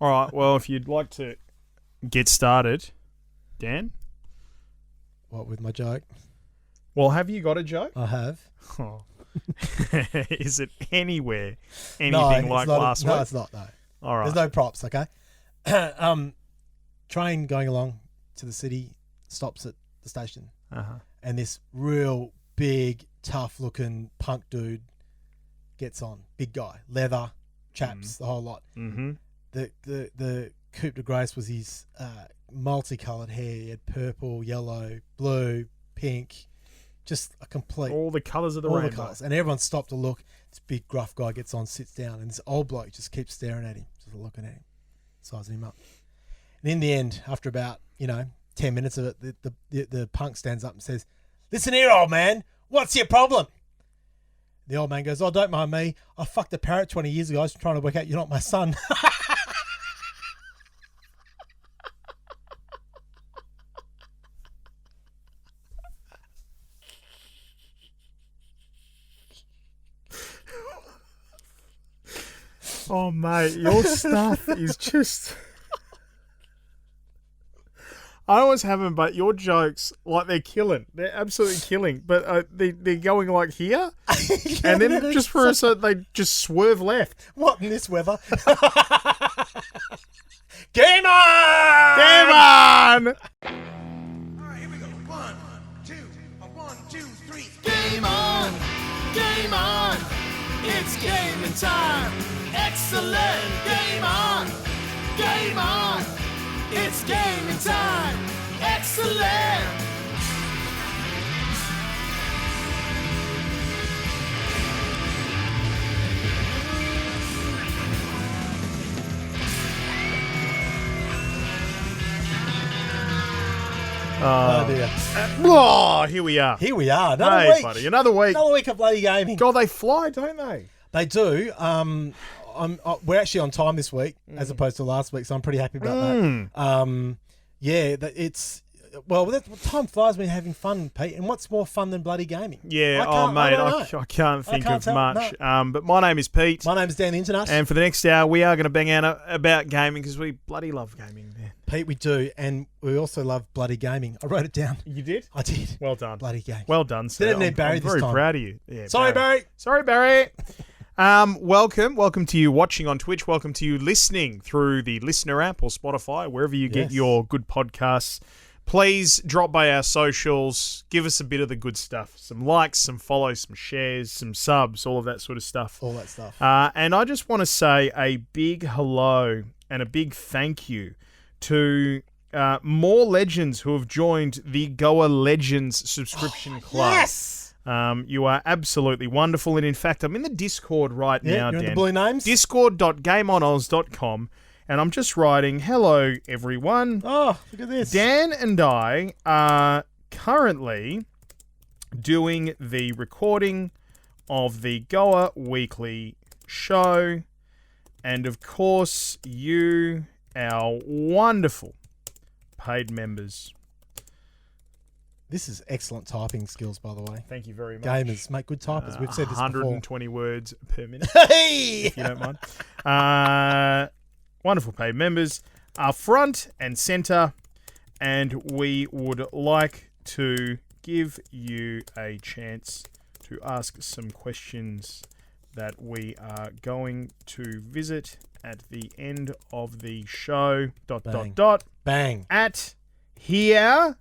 All right. Well, if you'd like to get started, Dan. What, with my joke? Well, have you got a joke? I have. Oh. Is it anything like last week? No, it's not, no. All right. There's no props, okay? Train going along to the city, stops at the station. Uh-huh. And this real big, tough-looking punk dude gets on. Big guy. Leather, chaps, the whole lot. Mm-hmm. The coup de grace was his multicoloured hair. He had purple, yellow, blue, pink, just a complete... All the colours of the rainbow. All the colours. And everyone stopped to look. This big, gruff guy gets on, sits down, and this old bloke just keeps staring at him, just looking at him, sizing him up. And in the end, after about, 10 minutes of it, the punk stands up and says, "Listen here, old man, what's your problem?" The old man goes, "Oh, don't mind me. I fucked a parrot 20 years ago. I was trying to work out you're not my son." Oh, mate, your stuff is just... I always have them, but your jokes, they're killing. They're absolutely killing. But they're going like here, and then just for a second, they just swerve left. What in this weather? Game on! Game on! All right, here we go. 1, 2, 1, 2, 3. Game on! Game on! It's gaming time! Excellent! Game on! Game on! It's gaming time! Excellent! Oh, dear. Here we are. Here we are. Another Hey, week. buddy, another week. Another week of bloody gaming. God, they fly, don't they? They do. We're actually on time this week as opposed to last week, so I'm pretty happy about that. Time flies when you're having fun, Pete. And what's more fun than bloody gaming? Yeah, I can't think of tell, much. no. But my name is Pete. My name's Dan the Internet. And for the next hour, we are going to bang out about gaming because we bloody love gaming, man. Pete, we do. And we also love bloody gaming. I wrote it down. You did? I did. Well done. Bloody game. Well done, sir. Didn't need Barry I'm this very time. proud of you. Yeah, Sorry, Barry. Sorry, Barry. Welcome to you watching on Twitch. Welcome to you listening through the Listener app or Spotify, wherever you get your good podcasts. Please drop by our socials. Give us a bit of the good stuff. Some likes, some follows, some shares, some subs, all of that sort of stuff. All that stuff. And I just want to say a big hello and a big thank you to more legends who have joined the Goa Legends subscription club. Yes! You are absolutely wonderful. And in fact, I'm in the Discord right now, you're Dan. in the blue names? Discord.gameonoz.com. And I'm just writing, hello, everyone. Oh, look at this. Dan and I are currently doing the recording of the Goa Weekly show. And of course, you, our wonderful paid members. This is excellent typing skills, by the way. Thank you very much. Gamers make good typers. We've said this before. 120 words per minute, Hey! if you don't mind. Wonderful paid members are front and center, and we would like to give you a chance to ask some questions that we are going to visit at the end of the show. Bang. At here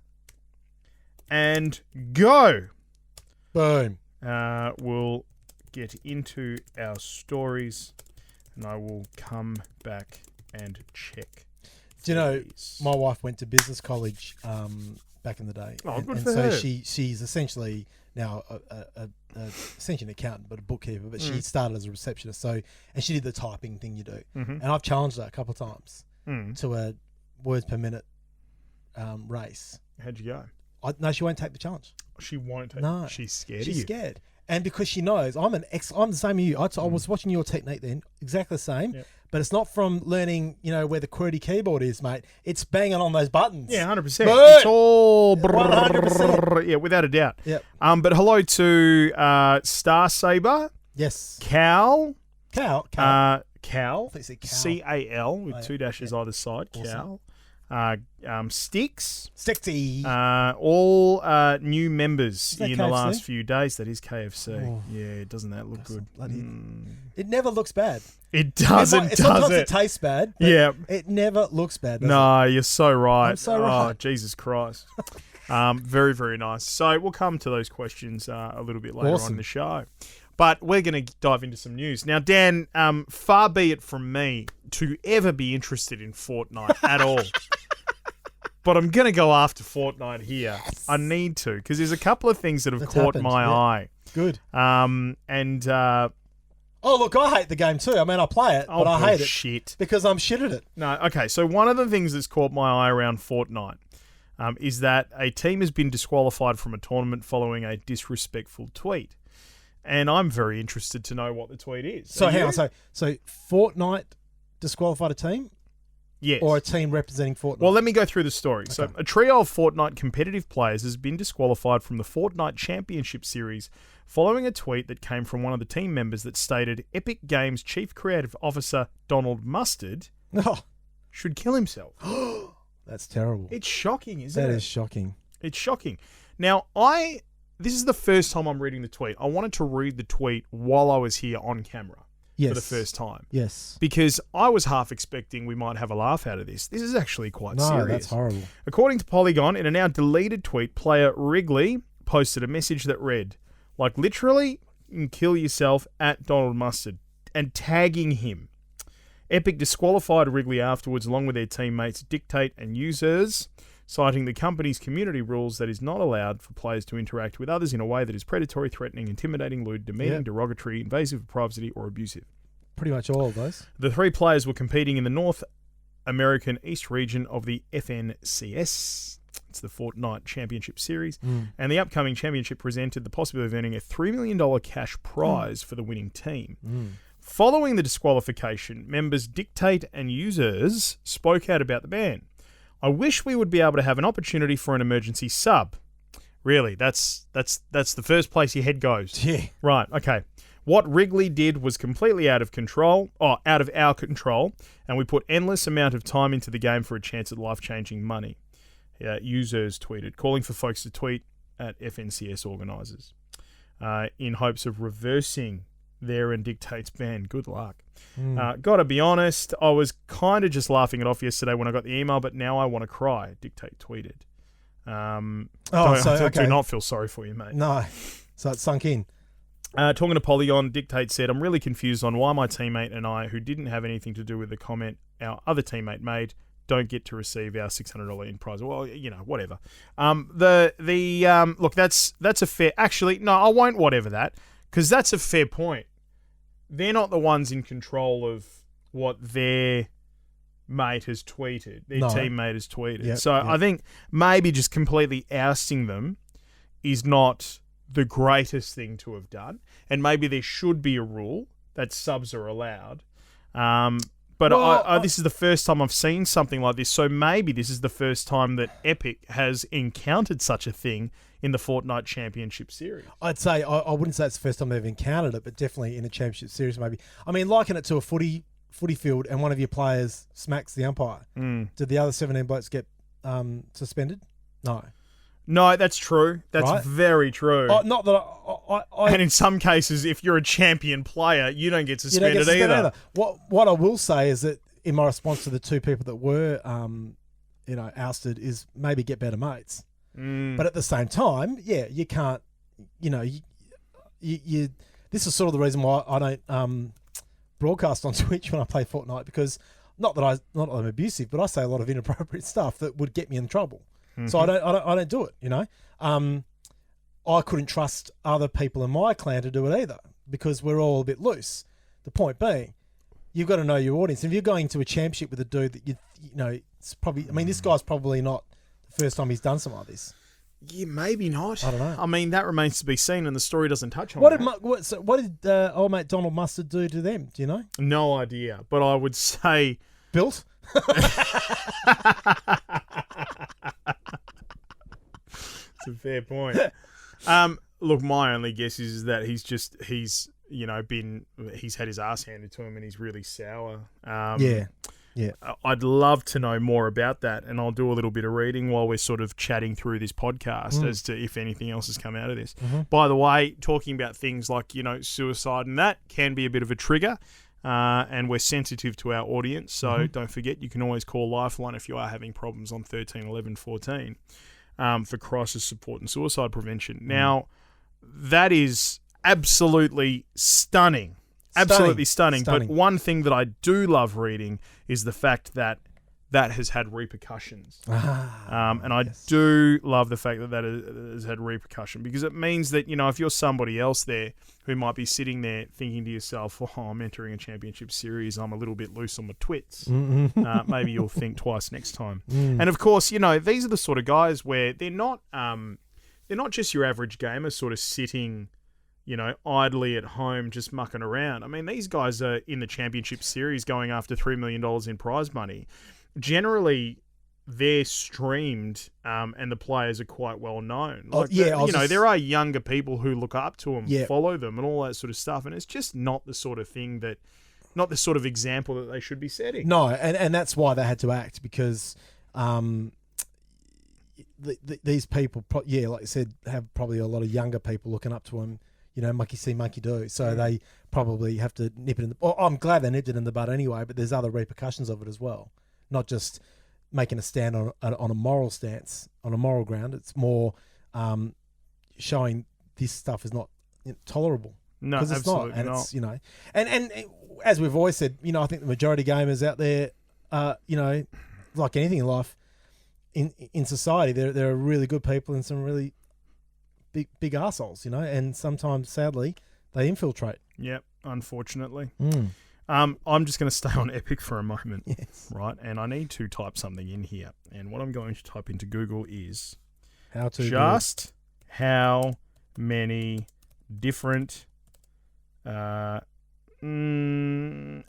and go. Boom. We'll get into our stories, and I will come back and check. Do you know, these. my wife went to business college back in the day. Oh, good and for so her. she's essentially now essentially an accountant, but a bookkeeper. But she started as a receptionist. So, and she did the typing thing you do. Mm-hmm. And I've challenged her a couple of times Mm. to a words per minute race. How'd you go? No, she won't take the challenge. She won't. No. She's scared She's of you. scared. And because she knows I'm the same as you. I was watching your technique then, exactly the same. Yep. But it's not from learning, where the QWERTY keyboard is, mate. It's banging on those buttons. Yeah, 100%. Boom! It's all 100%. yeah, without a doubt. Yep. But hello to Star Saber, Yes. Cal, Cal. I think it's Cal. C-A-L with Oh, yeah. two dashes either side. Awesome. Cal. Sticks. Sticksy. All new members that in the KFC? last few days. That is KFC. Oh. Yeah, doesn't that look Got good? some bloody- It never looks bad. It doesn't, Sometimes does it it? tastes bad. But Yeah. It never looks bad. Does No, you're so right. I'm so Oh, right. Jesus Christ. Very, very nice. So we'll come to those questions a little bit later on Awesome. in the show. But we're going to dive into some news. Now, Dan, far be it from me to ever be interested in Fortnite at all. But I'm going to go after Fortnite here. Yes. I need to, because there's a couple of things that have That's caught happened, my yeah. eye. Good. And Oh, look, I hate the game too. I mean, I play it, but I hate it shit. because I'm shit at it. No, okay. So one of the things that's caught my eye around Fortnite is that a team has been disqualified from a tournament following a disrespectful tweet. And I'm very interested to know what the tweet is. So Are hang you? on. So Fortnite disqualified a team Yes. or a team representing Fortnite? Well, let me go through the story. So, Okay. a trio of Fortnite competitive players has been disqualified from the Fortnite Championship Series following a tweet that came from one of the team members that stated Epic Games Chief Creative Officer Donald Mustard Oh, should kill himself. that's terrible. It's shocking, isn't That it? is shocking. It's shocking. Now, this is the first time I'm reading the tweet. I wanted to read the tweet while I was here on camera Yes. for the first time. Yes. Because I was half expecting we might have a laugh out of this. This is actually quite No, serious. that's horrible. According to Polygon, in a now deleted tweet, player Wrigley posted a message that read, like literally, you can kill yourself at Donald Mustard, and tagging him. Epic disqualified Wrigley afterwards along with their teammates Dictate and Users, citing the company's community rules that is not allowed for players to interact with others in a way that is predatory, threatening, intimidating, lewd, demeaning, Yep. derogatory, invasive of privacy, or abusive. Pretty much all of those. The three players were competing in the North American East region of the FNCS. It's the Fortnite Championship Series. And the upcoming championship presented the possibility of earning a $3 million cash prize for the winning team. Following the disqualification, members Dictate and Users spoke out about the ban. I wish we would be able to have an opportunity for an emergency sub. Really, that's the first place your head goes. Yeah. Right, okay. What Wrigley did was completely out of our control, and we put endless amount of time into the game for a chance at life-changing money. Users tweeted, calling for folks to tweet at FNCS organisers in hopes of reversing their and Dictate's ban. Good luck. Gotta be honest, I was kind of just laughing it off yesterday when I got the email, but now I want to cry, Dictate tweeted. Do not feel sorry for you, mate. No. So it's sunk in. Talking to Polygon, Dictate said, I'm really confused on why my teammate and I, who didn't have anything to do with the comment our other teammate made, don't get to receive our $600 in prize. Well, whatever. Look, that's a fair... Actually, no, I won't whatever that, because that's a fair point. They're not the ones in control of what their mate has tweeted, their teammate has tweeted. Yep, so yep. I think maybe just completely ousting them is not the greatest thing to have done. And maybe there should be a rule that subs are allowed. But this is the first time I've seen something like this. So maybe this is the first time that Epic has encountered such a thing in the Fortnite Championship Series. I'd say, I wouldn't say it's the first time they've encountered it, but definitely in a championship series maybe. I mean, liken it to a footy field and one of your players smacks the umpire. Did the other 17 blokes get suspended? No. No, that's true. That's Right? very true. Not that I And in some cases, if you're a champion player, you don't get you don't suspended, get suspended either. either. What I will say is that in my response to the two people that were ousted is maybe get better mates. But at the same time, yeah, you can't, you this is sort of the reason why I don't broadcast on Twitch when I play Fortnite, because not that I'm abusive, but I say a lot of inappropriate stuff that would get me in trouble. So I don't do it, I couldn't trust other people in my clan to do it either, because we're all a bit loose. The point being, you've got to know your audience. If you're going to a championship with a dude that it's probably, I mean, this guy's probably not the first time he's done something like this. Yeah, maybe not. I don't know. I mean, that remains to be seen, and the story doesn't touch on What that. did old mate Donald Mustard do to them? Do you know? No idea, but I would say... Built? It's a fair point. Look, my only guess is that he's he's had his ass handed to him and he's really sour. Yeah. I'd love to know more about that, and I'll do a little bit of reading while we're sort of chatting through this podcast as to if anything else has come out of this. By the way, talking about things like, suicide and that can be a bit of a trigger, and we're sensitive to our audience, so don't forget you can always call Lifeline if you are having problems on 13 11 14 for crisis support and suicide prevention. Now, that is absolutely stunning. Absolutely stunning. But one thing that I do love reading is the fact that has had repercussions. And I do love the fact that has had repercussion, because it means that, if you're somebody else there who might be sitting there thinking to yourself, oh, I'm entering a championship series, I'm a little bit loose on my twits. Maybe you'll think twice next time. And of course, these are the sort of guys where they're not just your average gamer sort of sitting idly at home just mucking around. I mean, these guys are in the championship series going after $3 million in prize money. Generally, they're streamed and the players are quite well known. There are younger people who look up to them, follow them and all that sort of stuff. And it's just not the sort of thing not the sort of example that they should be setting. No, and that's why they had to act, because these people, like you said, have probably a lot of younger people looking up to them. Monkey see, monkey do. So they probably have to nip it in the... Well, I'm glad they nipped it in the bud anyway, but there's other repercussions of it as well. Not just making a stand on a moral stance, on a moral ground. It's more showing this stuff is not tolerable. No, because it's not. And not. It's, and as we've always said, I think the majority of gamers out there, like anything in life, in society, there are really good people and some really big arseholes, and sometimes, sadly, they infiltrate. Yep, unfortunately. I'm just going to stay on Epic for a moment, right? And I need to type something in here. And what I'm going to type into Google is how many different... I'm going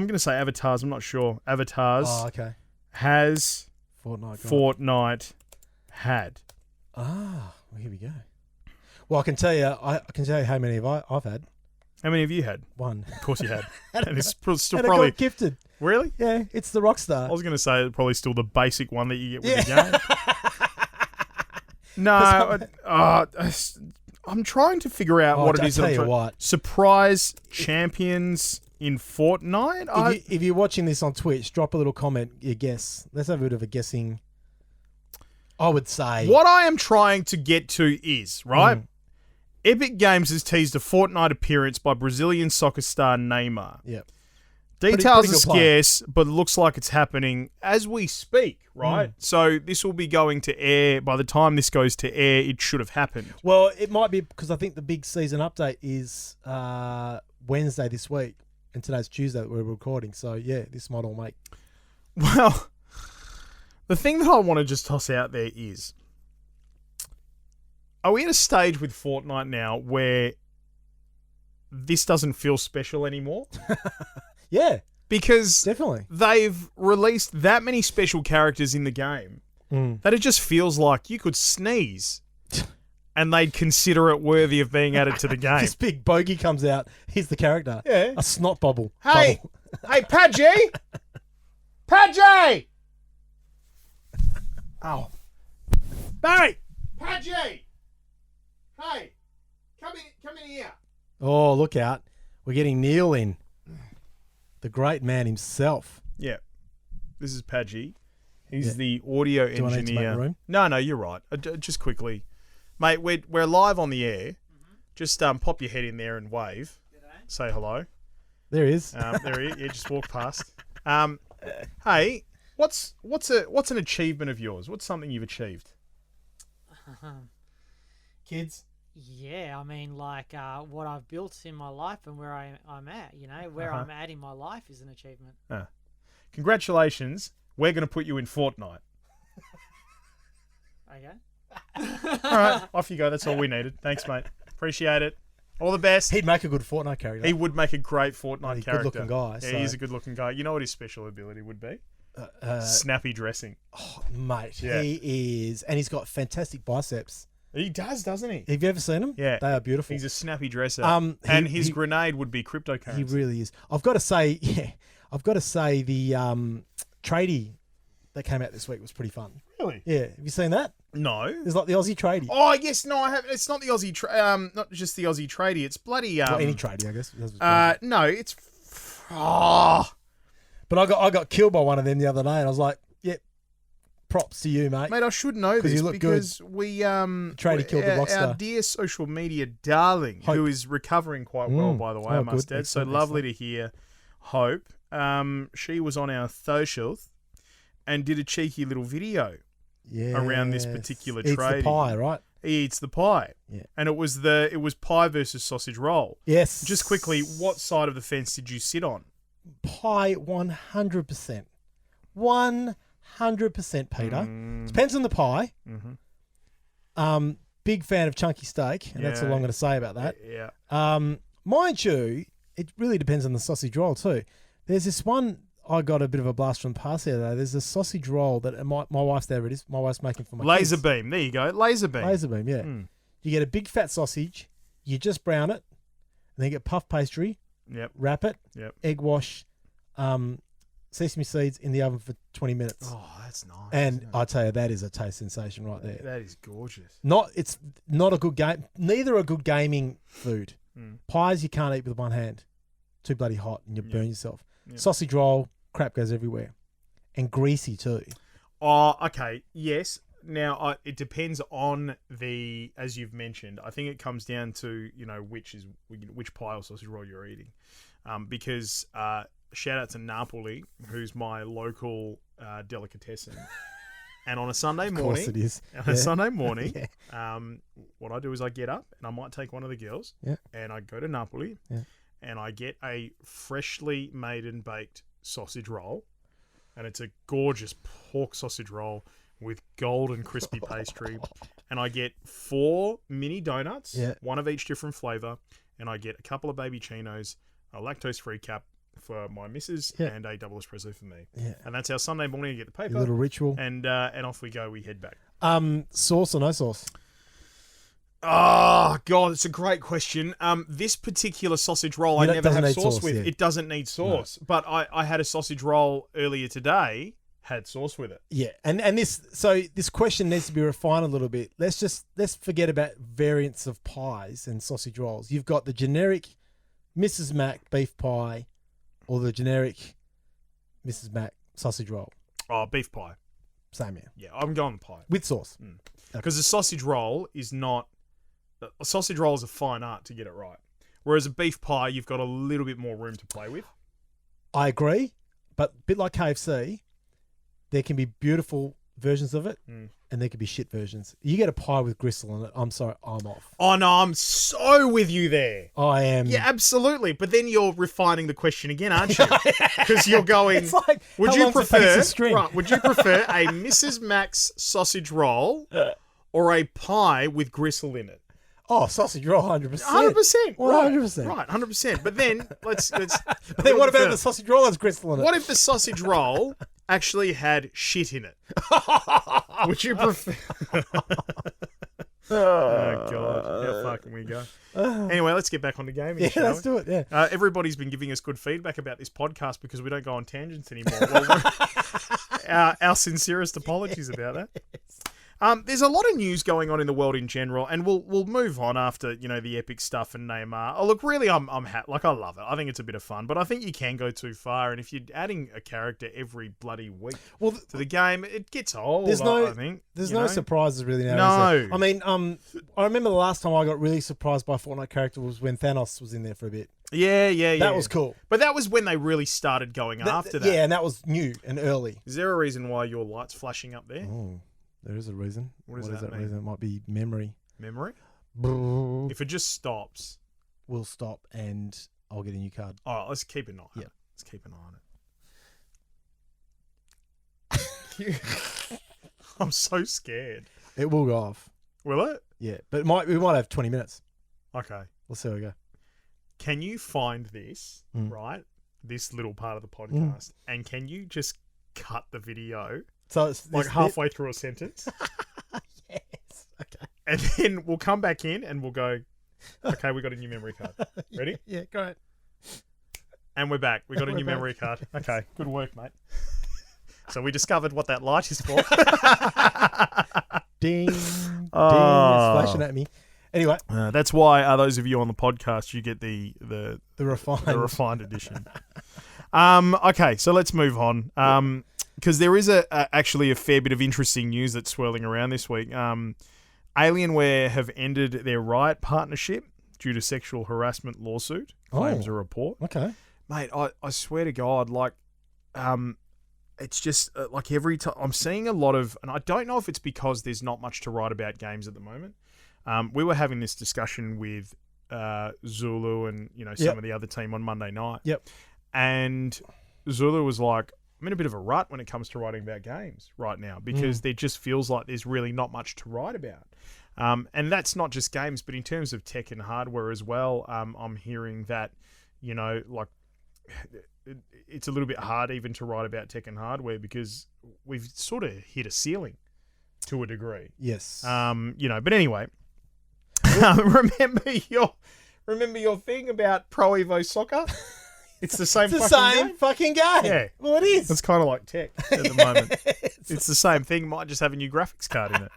to say avatars. I'm not sure. Avatars. Oh, okay. Has Fortnite had. Well, here we go. Well, I can tell you how many I've had. How many have you had? One. Of course you had. And it's still and probably I got gifted. Really? Yeah, it's the Rockstar. I was going to say it's probably still the basic one that you get with the game. No, I'm trying to figure out what it is. Surprise champions in Fortnite. If you're watching this on Twitch, drop a little comment. Your guess. Let's have a bit of a guessing. I would say what I am trying to get to is right. Epic Games has teased a Fortnite appearance by Brazilian soccer star Neymar. Yep. Details are scarce, but it looks like it's happening as we speak, right? So this will be going to air. By the time this goes to air, it should have happened. Well, it might be because I think the big season update is Wednesday this week, and today's Tuesday that we're recording. So, yeah, this might all make... Well, the thing that I want to just toss out there is... Are we at a stage with Fortnite now where this doesn't feel special anymore? Yeah. Because definitely they've released that many special characters in the game that it just feels like you could sneeze and they'd consider it worthy of being added to the game. This big bogey comes out. He's the character. Yeah. A snot bubble. Hey, Padgy! Padgy! Oh. Barry! Padgy! Hey, come in here. Oh, look out. We're getting Neil in. The great man himself. Yeah. This is Padgy. He's the audio engineer. Do I need to make room? No, you're right. Just quickly. Mate, we're live on the air. Just pop your head in there and wave. G'day. Say hello. There he is. There he is. Yeah, just walk past. Hey, what's an achievement of yours? What's something you've achieved? Kids? Yeah, I mean, like what I've built in my life and where I'm at, where I'm at in my life is an achievement. Congratulations. We're going to put you in Fortnite. Okay. All right, off you go. That's all we needed. Thanks, mate. Appreciate it. All the best. He'd make a good Fortnite character. He would make a great Fortnite character. Good-looking guy. Yeah, he's a good-looking guy. You know what his special ability would be? Snappy dressing. Oh, mate. Yeah. He is. And he's got fantastic biceps. He does, doesn't he? Have you ever seen them? Yeah. They are beautiful. He's a snappy dresser. He- his he- grenade would be cryptocurrency. He really is. I've got to say, the tradie that came out this week was pretty fun. Really? Yeah. Have you seen that? No. It's like the Aussie tradie. Oh yes, no, I have. It's not the Aussie. Not just the Aussie tradie. It's bloody. Well, any tradie, I guess. That's what No, it's. Oh, But I got killed by one of them the other day, and I was like, "Yep, props to you, mate." mate, I should know 'Cause this you look because we Tradie killed the our Rockstar. dear social media darling, Hope. who is recovering quite well, by the way. I Oh, must good. add. So Excellent, lovely to hear. Hope. She was on our socials and did a cheeky little video around this particular Eats tradie. the pie, right? He eats the pie. Yeah. And it was pie versus sausage roll. Yes. Just quickly, what side of the fence did you sit on? Pie, 100%. 100%, Peter. Depends on the pie. Mm-hmm. Big fan of chunky steak, and that's all Yeah. I'm going to say about that. Yeah. Mind you, it really depends on the sausage roll too. There's this one I got a bit of a blast from the past the other day. There's a sausage roll that my wife's there. It is. My wife's making for my Laser kids. beam. There you go. Laser beam. Laser beam, yeah. Mm. You get a big fat sausage. You just brown it, and then you get puff pastry. Yep. Wrap it. Yep. Egg wash. Sesame seeds in the oven for 20 minutes. Oh, that's nice. and isn't it? I tell you, that is a taste sensation right there. That is gorgeous. It's not a good game. Neither a good gaming food. Mm. Pies you can't eat with one hand. Too bloody hot and you Yeah. burn yourself. Yeah. Sausage roll, crap goes everywhere. And greasy too. Oh, okay. Yes. Now, it depends on as you've mentioned, I think it comes down to, which pie or sausage roll you're eating. Because shout out to Napoli, who's my local delicatessen. And on a Sunday Of morning, course it is. on a Sunday morning, Yeah. what I do is I get up and I might take one of the girls Yeah. and I go to Napoli Yeah. and I get a freshly made and baked sausage roll. And it's a gorgeous pork sausage roll with golden crispy pastry. And I get 4 mini donuts, Yeah. one of each different flavour. And I get a couple of baby chinos, a lactose-free cap for my missus, Yeah. and a double espresso for me. Yeah. And that's our Sunday morning. You get the A paper. little ritual. And off we go. We head back. Sauce or no sauce? Oh, God, it's a great question. This particular sausage roll I never doesn't have need sauce sauce, with. yeah. It doesn't need sauce. But I had a sausage roll earlier today, had sauce with it. Yeah. And this question needs to be refined a little bit. Let's forget about variants of pies and sausage rolls. You've got the generic Mrs. Mac beef pie or the generic Mrs. Mac sausage roll. Oh, beef pie. Same here. Yeah, I'm going with pie. With sauce. Because a sausage roll is not... A sausage roll is a fine art to get it right. Whereas a beef pie, you've got a little bit more room to play with. I agree, but a bit like KFC, there can be beautiful versions of it and there can be shit versions. You get a pie with gristle in it, I'm sorry, I'm off. Oh, no, I'm so with you there. I am. Yeah, absolutely. But then you're refining the question again, aren't you? Because you're going... It's like, Would how you long's a piece prefer of string? right? Would you prefer a Mrs. Max sausage roll or a pie with gristle in it? Oh, sausage roll, 100%. 100%. 100%. Right, 100%. But then let's. But then what about the sausage roll has gristle in it? What if the sausage roll actually had shit in it? Would you prefer? Oh God, how far can we go? Anyway, let's get back on to gaming. Yeah, shall let's we? do it, yeah. Everybody's been giving us good feedback about this podcast because we don't go on tangents anymore. Well, our sincerest apologies about that. There's a lot of news going on in the world in general, and we'll move on after the epic stuff and Neymar. Oh, look, really, I'm like I love it. I think it's a bit of fun, but I think you can go too far. And if you're adding a character every bloody week to the game, it gets old. I think there's no surprises really now. No. Is there? I mean, I remember the last time I got really surprised by a Fortnite character was when Thanos was in there for a bit. Yeah. That was cool. But that was when they really started going after that. Yeah, and that was new and early. Is there a reason why your light's flashing up there? Oh, there is a reason. What does that mean? reason? It might be memory. Memory? We'll If it just stops. stop and I'll get a new card. All right, let's keep an eye on Yeah. it. Let's keep an eye on it. I'm so scared. It will go off. Will it? Yeah, but we might have 20 minutes. Okay. Let's see how we go. Can you find this, right? This little part of the podcast, and can you just cut the video So it's like halfway through a sentence? Yes. Okay. and then we'll come back in and we'll go, okay, we got a new memory card. Ready? Yeah, great. And we're back. We got a new memory card. Okay, good work, mate. So we discovered what that light is for. Ding, ding, it's Oh. flashing at me. Anyway, That's why those of you on the podcast, you get the refined edition. Okay, so let's move on. Because there is actually a fair bit of interesting news that's swirling around this week. Alienware have ended their Riot partnership due to sexual harassment lawsuit, claims a report. Okay. Mate, I swear to God, like, it's just like every time I'm seeing a lot of, and I don't know if it's because there's not much to write about games at the moment. We were having this discussion with Zulu and some of the other team on Monday night. Yep. And Zulu was like, I'm in a bit of a rut when it comes to writing about games right now because there just feels like there's really not much to write about. And that's not just games, but in terms of tech and hardware as well. I'm hearing that, like it's a little bit hard even to write about tech and hardware because we've sort of hit a ceiling to a degree. Yes. But anyway, remember your thing about Pro Evo Soccer? It's the same. It's the fucking same game? fucking game. Yeah. Well, it is. It's kind of like tech at the moment. It's the same thing. Might just have a new graphics card in it.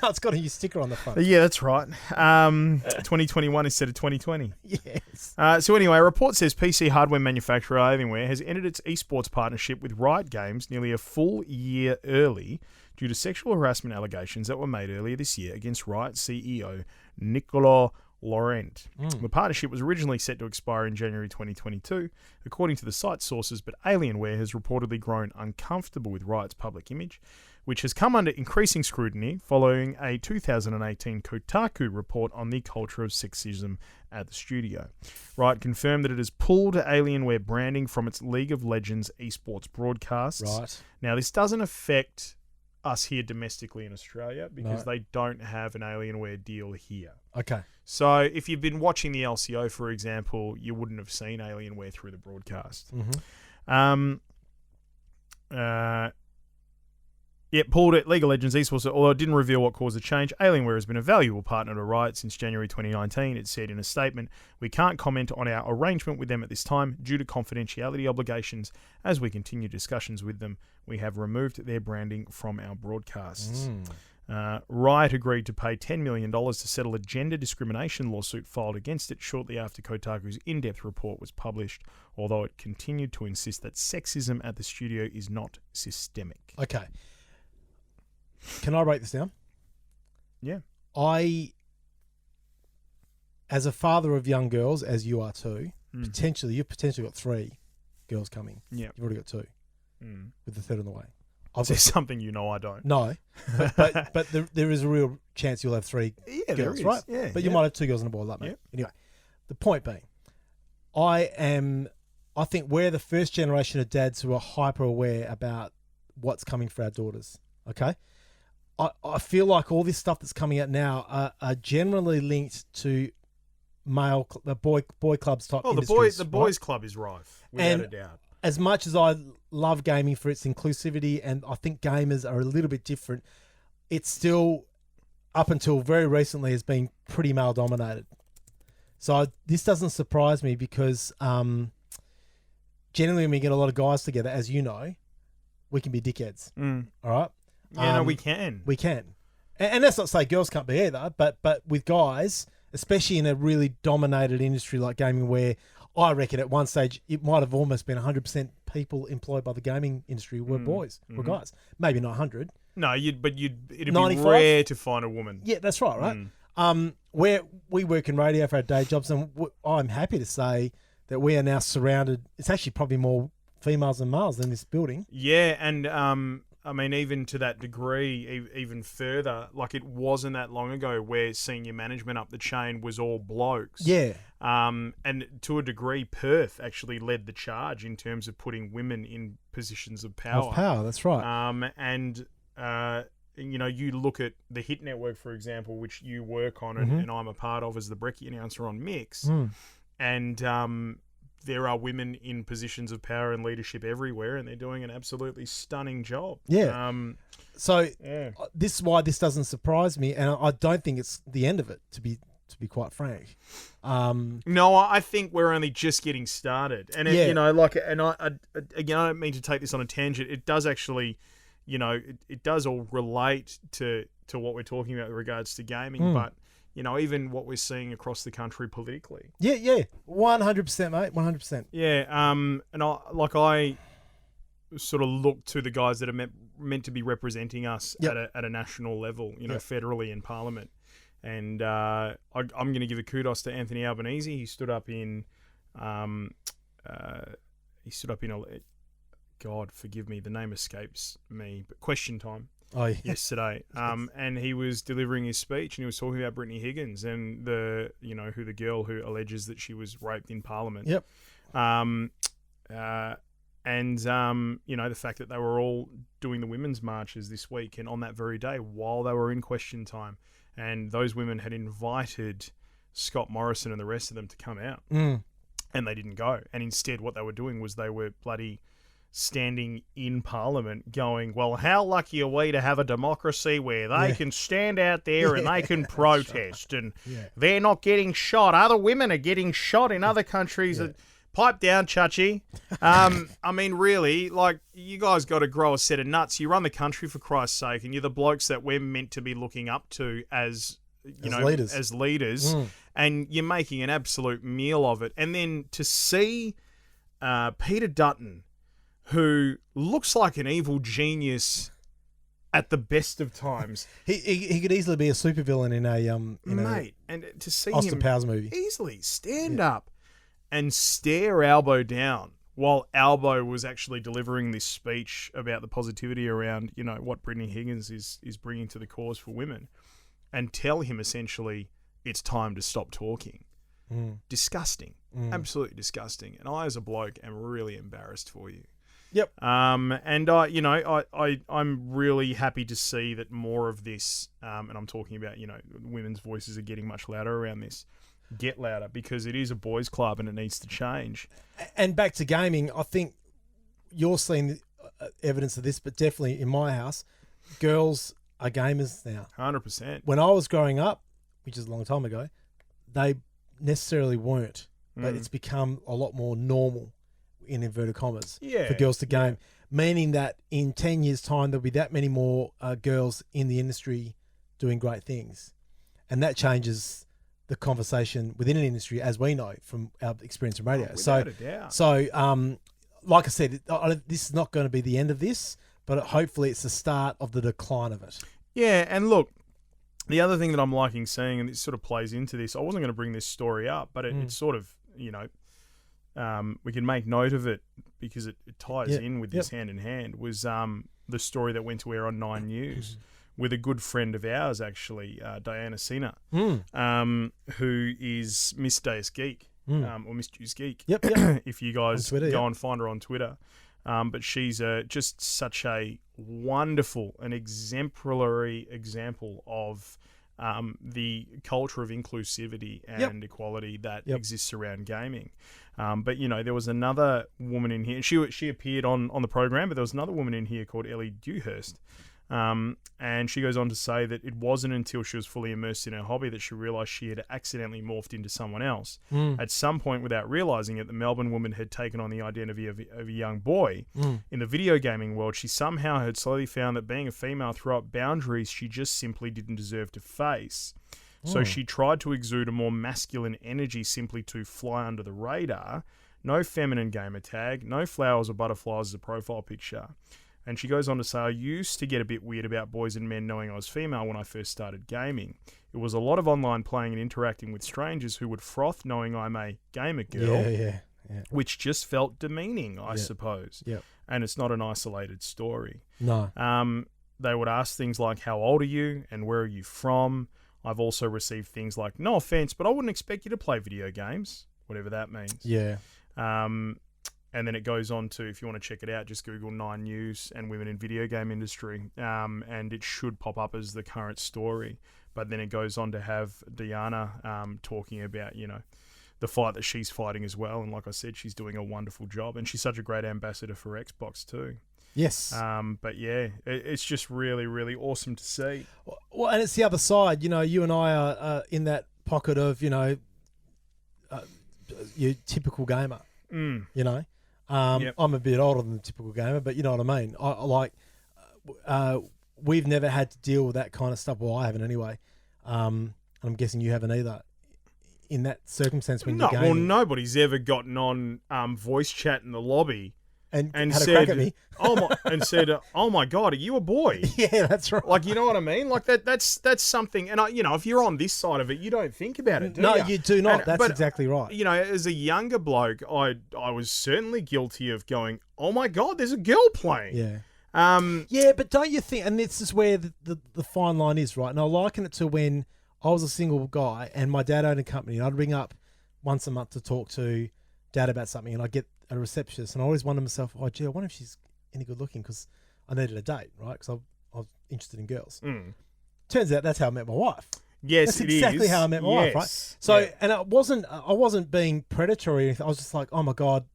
No, it's got a new sticker on the front. Yeah, that's right. 2021 instead of 2020. Yes. So anyway, a report says PC hardware manufacturer Alienware has ended its esports partnership with Riot Games nearly a full year early due to sexual harassment allegations that were made earlier this year against Riot CEO Nicola Laurent. The partnership was originally set to expire in January 2022, according to the site's sources, but Alienware has reportedly grown uncomfortable with Riot's public image, which has come under increasing scrutiny following a 2018 Kotaku report on the culture of sexism at the studio. Riot confirmed that it has pulled Alienware branding from its League of Legends esports broadcasts. Right. Now, this doesn't affect us here domestically in Australia because they don't have an Alienware deal here. Okay. So if you've been watching the LCO, for example, you wouldn't have seen Alienware through the broadcast. Pulled it. League of Legends esports, although it didn't reveal what caused the change. Alienware has been a valuable partner to Riot since January 2019. It said in a statement, "We can't comment on our arrangement with them at this time due to confidentiality obligations. As we continue discussions with them, we have removed their branding from our broadcasts." Riot agreed to pay $10 million to settle a gender discrimination lawsuit filed against it shortly after Kotaku's in-depth report was published, although it continued to insist that sexism at the studio is not systemic. Okay. Can I break this down? Yeah. As a father of young girls, as you are too, you've potentially got 3 girls coming. Yeah. You've already got 2, with the third on the way. Is there something I don't? No, but there is a real chance you'll have 3 girls, right? Yeah, but you might have 2 girls on the board, like mate. Yeah. Anyway, the point being, I think we're the first generation of dads who are hyper aware about what's coming for our daughters. Okay, I feel like all this stuff that's coming out now are generally linked to boy clubs type. Oh, industries, the boys club is rife, without a doubt. As much as I love gaming for its inclusivity, and I think gamers are a little bit different, it's still, up until very recently, has been pretty male dominated. So this doesn't surprise me because generally when we get a lot of guys together, as you know, we can be dickheads. All right? Yeah, no, we can. We can. And that's not to say girls can't be either, but with guys, especially in a really dominated industry like gaming where I reckon at one stage it might have almost been 100% people employed by the gaming industry were boys, were guys. Maybe not 100. No, it'd be 95? rare to find a woman. Yeah, that's right? Where we work in radio for our day jobs, and I'm happy to say that we are now surrounded. It's actually probably more females than males in this building. Yeah, and I mean, even to that degree, even further, like it wasn't that long ago where senior management up the chain was all blokes. Yeah. And to a degree, Perth actually led the charge in terms of putting women in positions of power. That's right. You look at the Hit Network, for example, which you work on and I'm a part of as the Brekkie announcer on Mix, and there are women in positions of power and leadership everywhere, and they're doing an absolutely stunning job. Yeah. So Yeah. this is why this doesn't surprise me, and I don't think it's the end of it. To be quite frank. No, I think we're only just getting started, and Yeah. I don't mean to take this on a tangent. It does actually, it does all relate to what we're talking about with regards to gaming, but even what we're seeing across the country politically. Yeah, 100%, mate, 100%. Yeah, and I sort of look to the guys that are meant to be representing us at a national level, federally in Parliament. And I'm going to give a kudos to Anthony Albanese. He stood up in, God forgive me, the name escapes me, but Question Time. Oh, yeah. Yesterday, and he was delivering his speech, and he was talking about Brittany Higgins and the girl who alleges that she was raped in Parliament. Yep. The fact that they were all doing the women's marches this week, and on that very day, while they were in Question Time, and those women had invited Scott Morrison and the rest of them to come out, and they didn't go, and instead, what they were doing was they were bloody standing in Parliament going, well, how lucky are we to have a democracy where they can stand out there and they can protest and they're not getting shot. Other women are getting shot in other countries. Pipe down, Chachi. I mean, really, you guys got to grow a set of nuts. You run the country, for Christ's sake, and you're the blokes that we're meant to be looking up to as leaders. And you're making an absolute meal of it. And then to see Peter Dutton, who looks like an evil genius at the best of times. He could easily be a supervillain in and to see Austin him Powers movie. Easily stand up and stare Albo down while Albo was actually delivering this speech about the positivity around, what Brittany Higgins is bringing to the cause for women, and tell him essentially it's time to stop talking. Disgusting. Absolutely disgusting. And I, as a bloke, am really embarrassed for you. Yep. I'm really happy to see that more of this, and I'm talking about, women's voices are getting much louder around this. Get louder, because it is a boys' club and it needs to change. And back to gaming, I think you're seeing evidence of this, but definitely in my house, girls are gamers now. 100%. When I was growing up, which is a long time ago, they necessarily weren't, but it's become a lot more normal, in inverted commas, for girls to game, meaning that in 10 years' time, there'll be that many more girls in the industry doing great things. And that changes the conversation within an industry, as we know from our experience in radio. Without a doubt. So, like I said, this is not going to be the end of this, but hopefully it's the start of the decline of it. Yeah, and look, the other thing that I'm liking seeing, and it sort of plays into this, I wasn't going to bring this story up, but it's sort of, we can make note of it because it ties in with this hand in hand, was the story that went to air on 9 News with a good friend of ours, actually, Diana Sina, who is Miss Deus Geek, or Miss Juice Geek, if you guys Twitter, go and find her on Twitter. But she's just such a wonderful and exemplary example of the culture of inclusivity and equality that exists around gaming. But, there was another woman in here. She appeared on the program, but there was another woman in here called Ellie Dewhurst. And she goes on to say that it wasn't until she was fully immersed in her hobby that she realised she had accidentally morphed into someone else. At some point, without realising it, the Melbourne woman had taken on the identity of a young boy. In the video gaming world, she somehow had slowly found that being a female threw up boundaries she just simply didn't deserve to face. So she tried to exude a more masculine energy simply to fly under the radar. No feminine gamer tag, no flowers or butterflies as a profile picture. And she goes on to say, I used to get a bit weird about boys and men knowing I was female when I first started gaming. It was a lot of online playing and interacting with strangers who would froth knowing I'm a gamer girl, which just felt demeaning, I suppose. And it's not an isolated story. No. They would ask things like, how old are you and where are you from? I've also received things like, no offense, but I wouldn't expect you to play video games, whatever that means. Yeah. And then it goes on to, if you want to check it out, just Google 9 News and women in video game industry, and it should pop up as the current story. But then it goes on to have Diana talking about, the fight that she's fighting as well. And like I said, she's doing a wonderful job, and she's such a great ambassador for Xbox too. Yes. But yeah, it's just really, really awesome to see. Well, and it's the other side. You know, you and I are in that pocket of, you know, your typical gamer. You know, Yep. I'm a bit older than the typical gamer, but you know what I mean. I like, we've never had to deal with that kind of stuff. Well, I haven't anyway. I'm guessing you haven't either. In that circumstance, when you're gaming, well, nobody's ever gotten on voice chat in the lobby and had said, a crack at me. "Oh my God, are you a boy?" Yeah, that's right. Like, you know what I mean? Like that's something. And if you're on this side of it, you don't think about it, do No, you? you do not. That's but, exactly right. You know, as a younger bloke, I was certainly guilty of going, "Oh my God, there's a girl playing." Yeah. Yeah, but don't you think, and this is where the fine line is, right? And I liken it to when I was a single guy and my dad owned a company, and I'd ring up once a month to talk to Dad about something, and I'd get a receptionist, and I always wondered to myself, oh, gee, I wonder if she's any good looking, because I needed a date, right? Because I was interested in girls. Turns out that's how I met my wife. Yes, That's it exactly is. how I met my wife, right? So, and I wasn't being predatory or anything. I was just like, oh my God,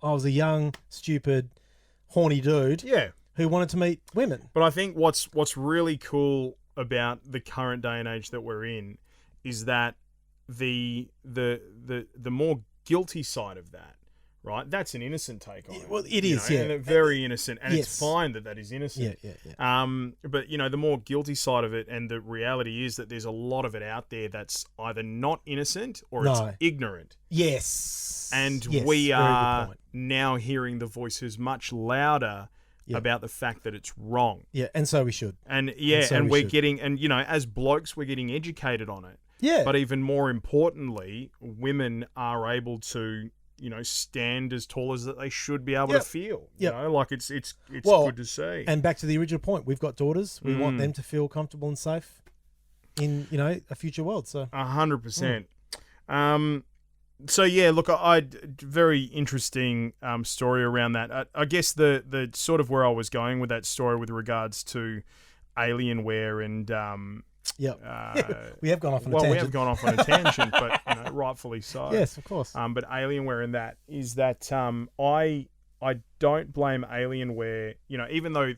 I was a young, stupid, horny dude Yeah. who wanted to meet women. But I think what's really cool about the current day and age that we're in is that the more guilty side of that, right? That's an innocent take on it. Well, it is, know, yeah. and a very innocent, and Yes. it's fine that is innocent. Yeah. But the more guilty side of it, and the reality is that there's a lot of it out there that's either not innocent or No. it's ignorant. Yes. And Yes, we very good are point. now hearing the voices much louder Yeah. about the fact that it's wrong. Yeah, and so we should. And so we we're should. getting, and as blokes, we're getting educated on it. Yeah. But even more importantly, women are able to, stand as tall as that they should be able Yep. to feel. Yep. Like it's Well, good to see. And back to the original point, we've got daughters. We want Mm. them to feel comfortable and safe in, a future world. So 100%. So yeah, look, I very interesting story around that. I guess the sort of where I was going with that story with regards to Alienware and we have gone off on a well, tangent. we have gone off on a tangent, but rightfully so. Yes, of course. But Alienware in that is that I don't blame Alienware. Even though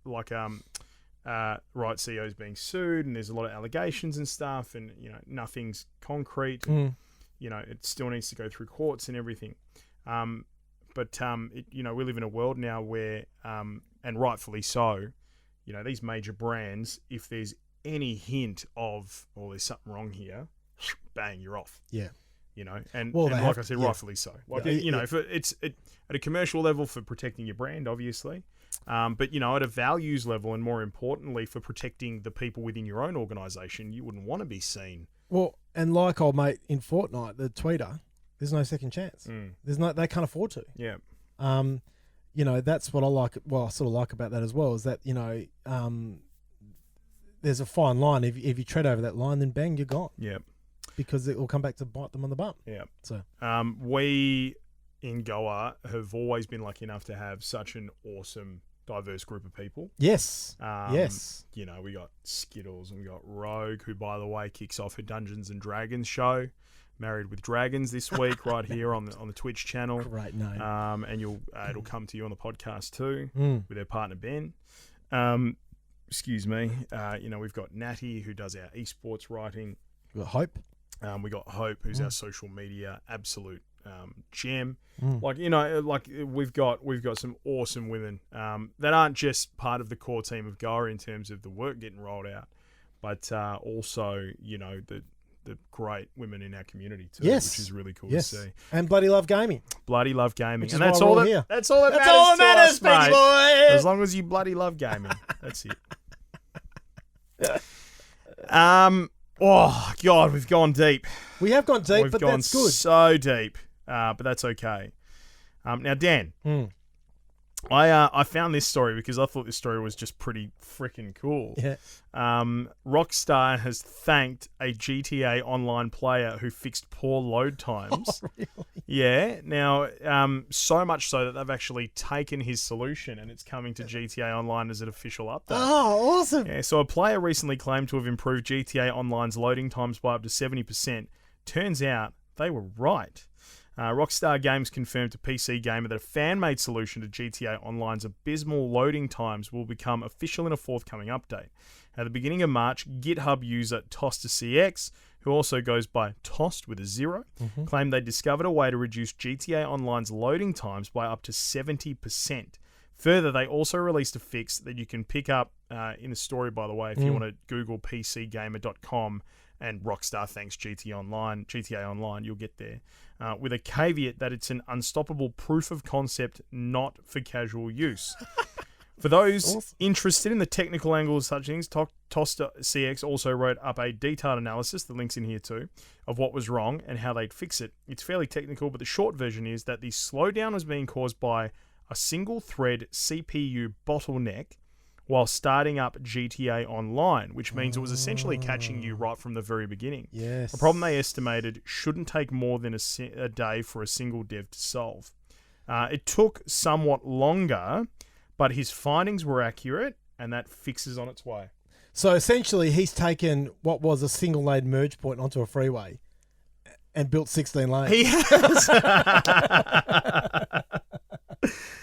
Riot CEO is being sued and there's a lot of allegations and stuff, and nothing's concrete. It still needs to go through courts and everything. But we live in a world now where, and rightfully so, these major brands, if there's any hint of, there's something wrong here, bang, you're off. Yeah. And Well, like have- I said, yeah. rightfully so. Like, Yeah, if it's at a commercial level for protecting your brand, obviously. But, at a values level, and more importantly, for protecting the people within your own organisation, you wouldn't want to be seen. Well, and like old mate in Fortnite, the tweeter, there's no second chance. They can't afford to. Yeah. That's what I like. Well, I sort of like about that as well is that there's a fine line. If you tread over that line, then bang, you're gone. Yeah. Because it will come back to bite them on the bum. Yeah. So we in Goa have always been lucky enough to have such an awesome, diverse group of people. yes, yes, We got Skittles and we got Rogue, who, by the way, kicks off her Dungeons and Dragons show, Married with Dragons, this week, right here on the Twitch channel. great name. And it'll come to you on the podcast too, with her partner Ben. Excuse me. We've got Natty, who does our esports writing. We've got Hope. We got Hope, who's our social media absolute gem. Mm. We've got some awesome women that aren't just part of the core team of Goa in terms of the work getting rolled out, but also the great women in our community too, Yes. which is really cool Yes, to see. and bloody love gaming. Bloody love gaming, Which and is that's why all we're that here. that's all that That's matters. all that to matters, us, baby mate. boy. As long as you bloody love gaming, that's it. Oh God, we've gone deep. We have gone deep, We've but gone that's good. so deep, but that's okay. Now, Dan, Mm. I found this story because I thought this story was just pretty freaking cool. Yeah. Rockstar has thanked a GTA Online player who fixed poor load times. Oh, really? Yeah. Now, so much so that they've actually taken his solution and it's coming to GTA Online as an official update. Oh, awesome. Yeah, so a player recently claimed to have improved GTA Online's loading times by up to 70%. Turns out they were right. Rockstar Games confirmed to PC Gamer that a fan-made solution to GTA Online's abysmal loading times will become official in a forthcoming update. At the beginning of March, GitHub user TostaCX, who also goes by Tost with a 0, claimed they discovered a way to reduce GTA Online's loading times by up to 70%. Further, they also released a fix that you can pick up in the story, by the way, if you want to Google pcgamer.com and Rockstar thanks GTA Online, you'll get there. With a caveat that it's an unstoppable proof of concept, not for casual use. For those interested in the technical angle of such things, Tosta CX also wrote up a detailed analysis, the link's in here too, of what was wrong and how they'd fix it. It's fairly technical, but the short version is that the slowdown was being caused by a single thread CPU bottleneck while starting up GTA Online, which means it was essentially catching you right from the very beginning. Yes. A problem they estimated shouldn't take more than a day for a single dev to solve. It took somewhat longer, but his findings were accurate, and that fix is on its way. So essentially, he's taken what was a single lane merge point onto a freeway and built 16 lanes. He has.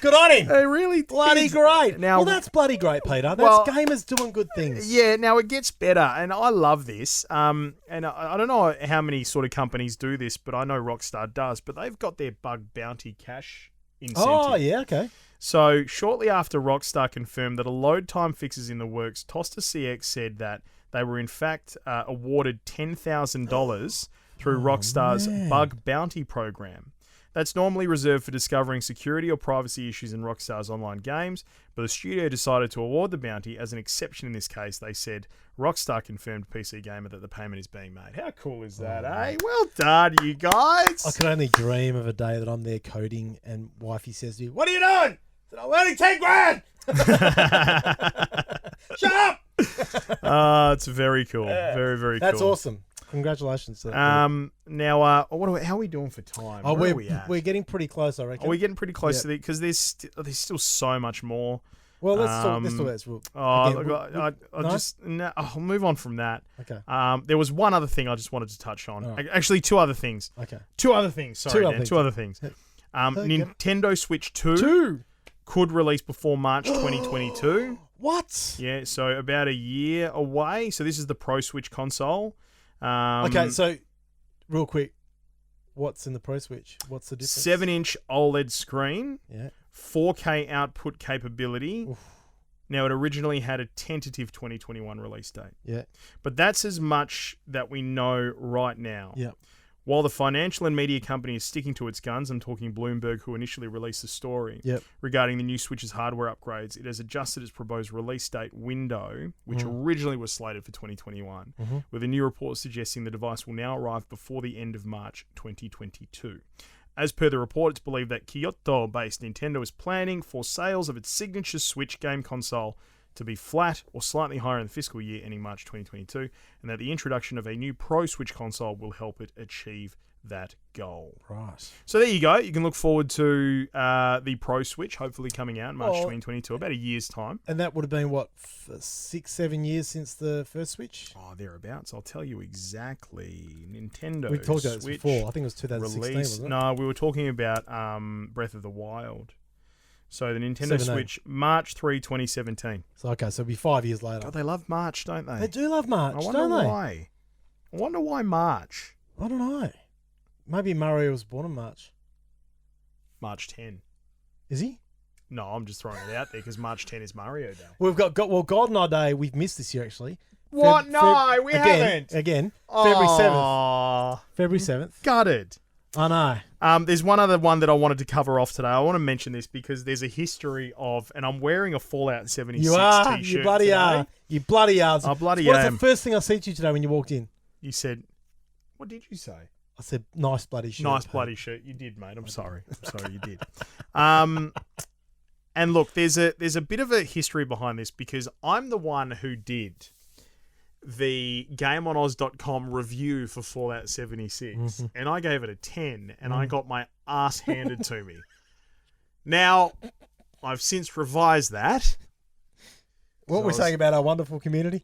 Good on him. It really Bloody is. great. Now, Well, that's bloody great, Peter. That's Well, gamers doing good things. Yeah, now it gets better, and I love this. And I don't know how many sort of companies do this, but I know Rockstar does. But they've got their bug bounty cash incentive. Oh, yeah, okay. So shortly after Rockstar confirmed that a load time fix is in the works, Tosta CX said that they were in fact awarded $10,000 through Rockstar's bug bounty program. That's normally reserved for discovering security or privacy issues in Rockstar's online games, but the studio decided to award the bounty as an exception in this case. They said Rockstar confirmed to PC Gamer that the payment is being made. How cool is that, eh? Well done, you guys. I could only dream of a day that I'm there coding and wifey says to you, "What are you doing?" I said, "I'm earning 10 grand." Shut up. It's very cool. Very, very cool. That's awesome. Congratulations to that. Now, how are we doing for time? Oh, Where are we at? we're getting pretty close, I reckon. Are we getting pretty close to the? Because there's still so much more. Well, let's talk this. I'll move on from that. Okay. There was one other thing I just wanted to touch on. Right. Actually, two other things. Okay. Two other things. Sorry, Dan. Two other things. Nintendo Switch 2 could release before March 2022. What? Yeah, so about a year away. So this is the Pro Switch console. Okay, so real quick, what's in the Pro Switch? What's the difference? 7-inch OLED screen. Yeah. 4K output capability. Oof. Now, it originally had a tentative 2021 release date. Yeah. But that's as much that we know right now. Yeah. While the financial and media company is sticking to its guns, I'm talking Bloomberg, who initially released the story regarding the new Switch's hardware upgrades, it has adjusted its proposed release date window, which originally was slated for 2021, with a new report suggesting the device will now arrive before the end of March 2022. As per the report, it's believed that Kyoto-based Nintendo is planning for sales of its signature Switch game console to be flat or slightly higher in the fiscal year ending March 2022, and that the introduction of a new Pro Switch console will help it achieve that goal. Right. So there you go. You can look forward to the Pro Switch hopefully coming out in March 2022, about a year's time. And that would have been, 6-7 years since the first Switch? Oh, thereabouts. I'll tell you exactly. Nintendo We talked about this Switch before. I think it was 2016, wasn't it? No, we were talking about Breath of the Wild. So the Nintendo 17. Switch, March 3, 2017. So, okay, so it'll be 5 years later. God, they love March, don't they? They do love March, I wonder don't they? why. I wonder why March. I don't know. Maybe Mario was born in March. March 10. Is he? No, I'm just throwing it out there because March 10 is Mario Day. We've got GoldenEye Day. We've missed this year, actually. What? No, we haven't. Again, February 7th. Aw, February 7th. gutted. I know. There's one other one that I wanted to cover off today. I want to mention this because there's a history of, and I'm wearing a Fallout 76 You are. t-shirt You bloody today. are. You bloody are. I bloody What's am. the first thing I said to you today when you walked in? You said, what did you say? I said, nice bloody shirt. Nice bloody shirt. You did, mate. I'm sorry. You did. And look, there's a bit of a history behind this because I'm the one who did the GameOnOz.com review for Fallout 76, and I gave it a 10, and I got my ass handed to me. Now, I've since revised that. What we're saying about our wonderful community?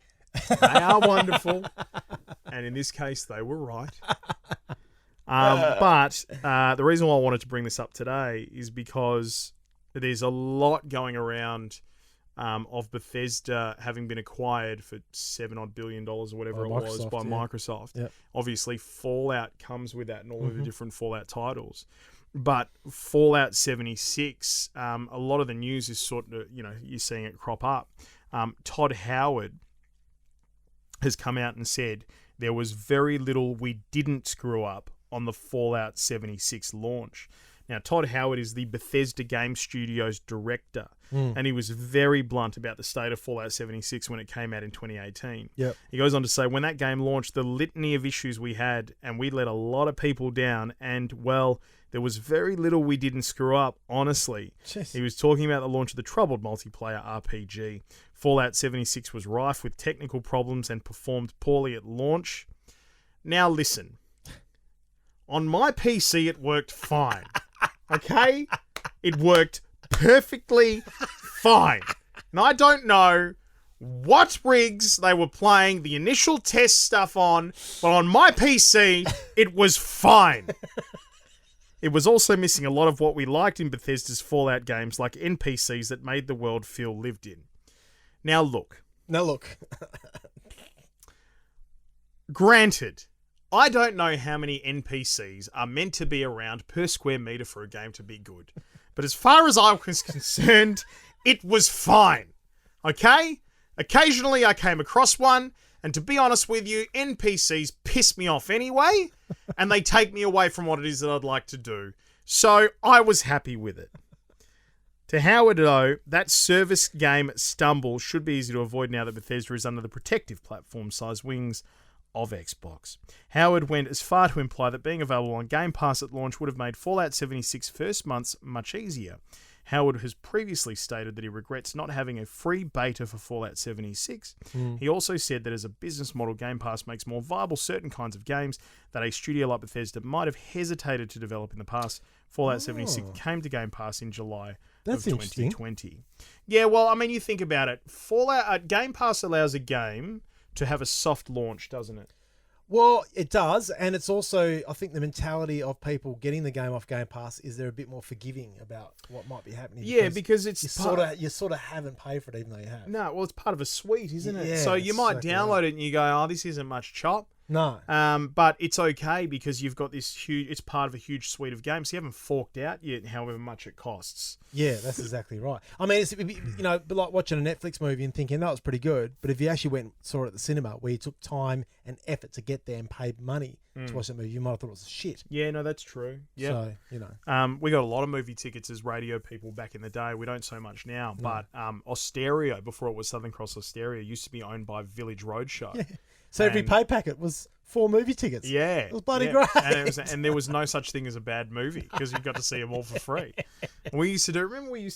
They are wonderful, and in this case, they were right. But the reason why I wanted to bring this up today is because there's a lot going around of Bethesda having been acquired for $7 billion or whatever it was by Microsoft. Yep. Obviously, Fallout comes with that and all of the different Fallout titles. But Fallout 76, a lot of the news is sort of, you're seeing it crop up. Todd Howard has come out and said there was very little we didn't screw up on the Fallout 76 launch. Now, Todd Howard is the Bethesda Game Studios director, and he was very blunt about the state of Fallout 76 when it came out in 2018. Yep. He goes on to say, when that game launched, the litany of issues we had, and we let a lot of people down, and, well, there was very little we didn't screw up, honestly. Jeez. He was talking about the launch of the troubled multiplayer RPG. Fallout 76 was rife with technical problems and performed poorly at launch. Now, listen. On my PC, it worked fine. Okay? It worked perfectly fine. And I don't know what rigs they were playing the initial test stuff on, but on my PC, it was fine. It was also missing a lot of what we liked in Bethesda's Fallout games, like NPCs that made the world feel lived in. Now look. Granted, I don't know how many NPCs are meant to be around per square meter for a game to be good. But as far as I was concerned, it was fine. Okay? Occasionally I came across one, and to be honest with you, NPCs piss me off anyway, and they take me away from what it is that I'd like to do. So I was happy with it. To Howard, though, that service game stumble should be easy to avoid now that Bethesda is under the protective platform-sized wings of Xbox. Howard went as far to imply that being available on Game Pass at launch would have made Fallout 76 first months much easier. Howard has previously stated that he regrets not having a free beta for Fallout 76. He also said that as a business model, Game Pass makes more viable certain kinds of games that a studio like Bethesda might have hesitated to develop in the past. Fallout 76 came to Game Pass in July of 2020. Yeah, well, I mean, you think about it. Game Pass allows a game to have a soft launch, doesn't it? Well, it does, and it's also, I think, the mentality of people getting the game off Game Pass is they're a bit more forgiving about what might be happening. Yeah, because it's you sort of haven't paid for it, even though you have. No, well, it's part of a suite, isn't it? Yeah, so you might download it and you go, "Oh, this isn't much chop." No. But it's okay because you've got this huge. It's part of a huge suite of games. You haven't forked out yet, however much it costs. Yeah, that's exactly right. I mean, it's like watching a Netflix movie and thinking that was pretty good. But if you actually went and saw it at the cinema, where you took time and effort to get there and paid money to watch that movie, you might have thought it was shit. Yeah, no, that's true. Yeah, so we got a lot of movie tickets as radio people back in the day. We don't so much now. No. But Osteria, before it was Southern Cross Osteria, used to be owned by Village Roadshow. Yeah. So every pay packet was 4 movie tickets. Yeah. It was bloody great. And there was no such thing as a bad movie because you got to see them all for free. We used to do movie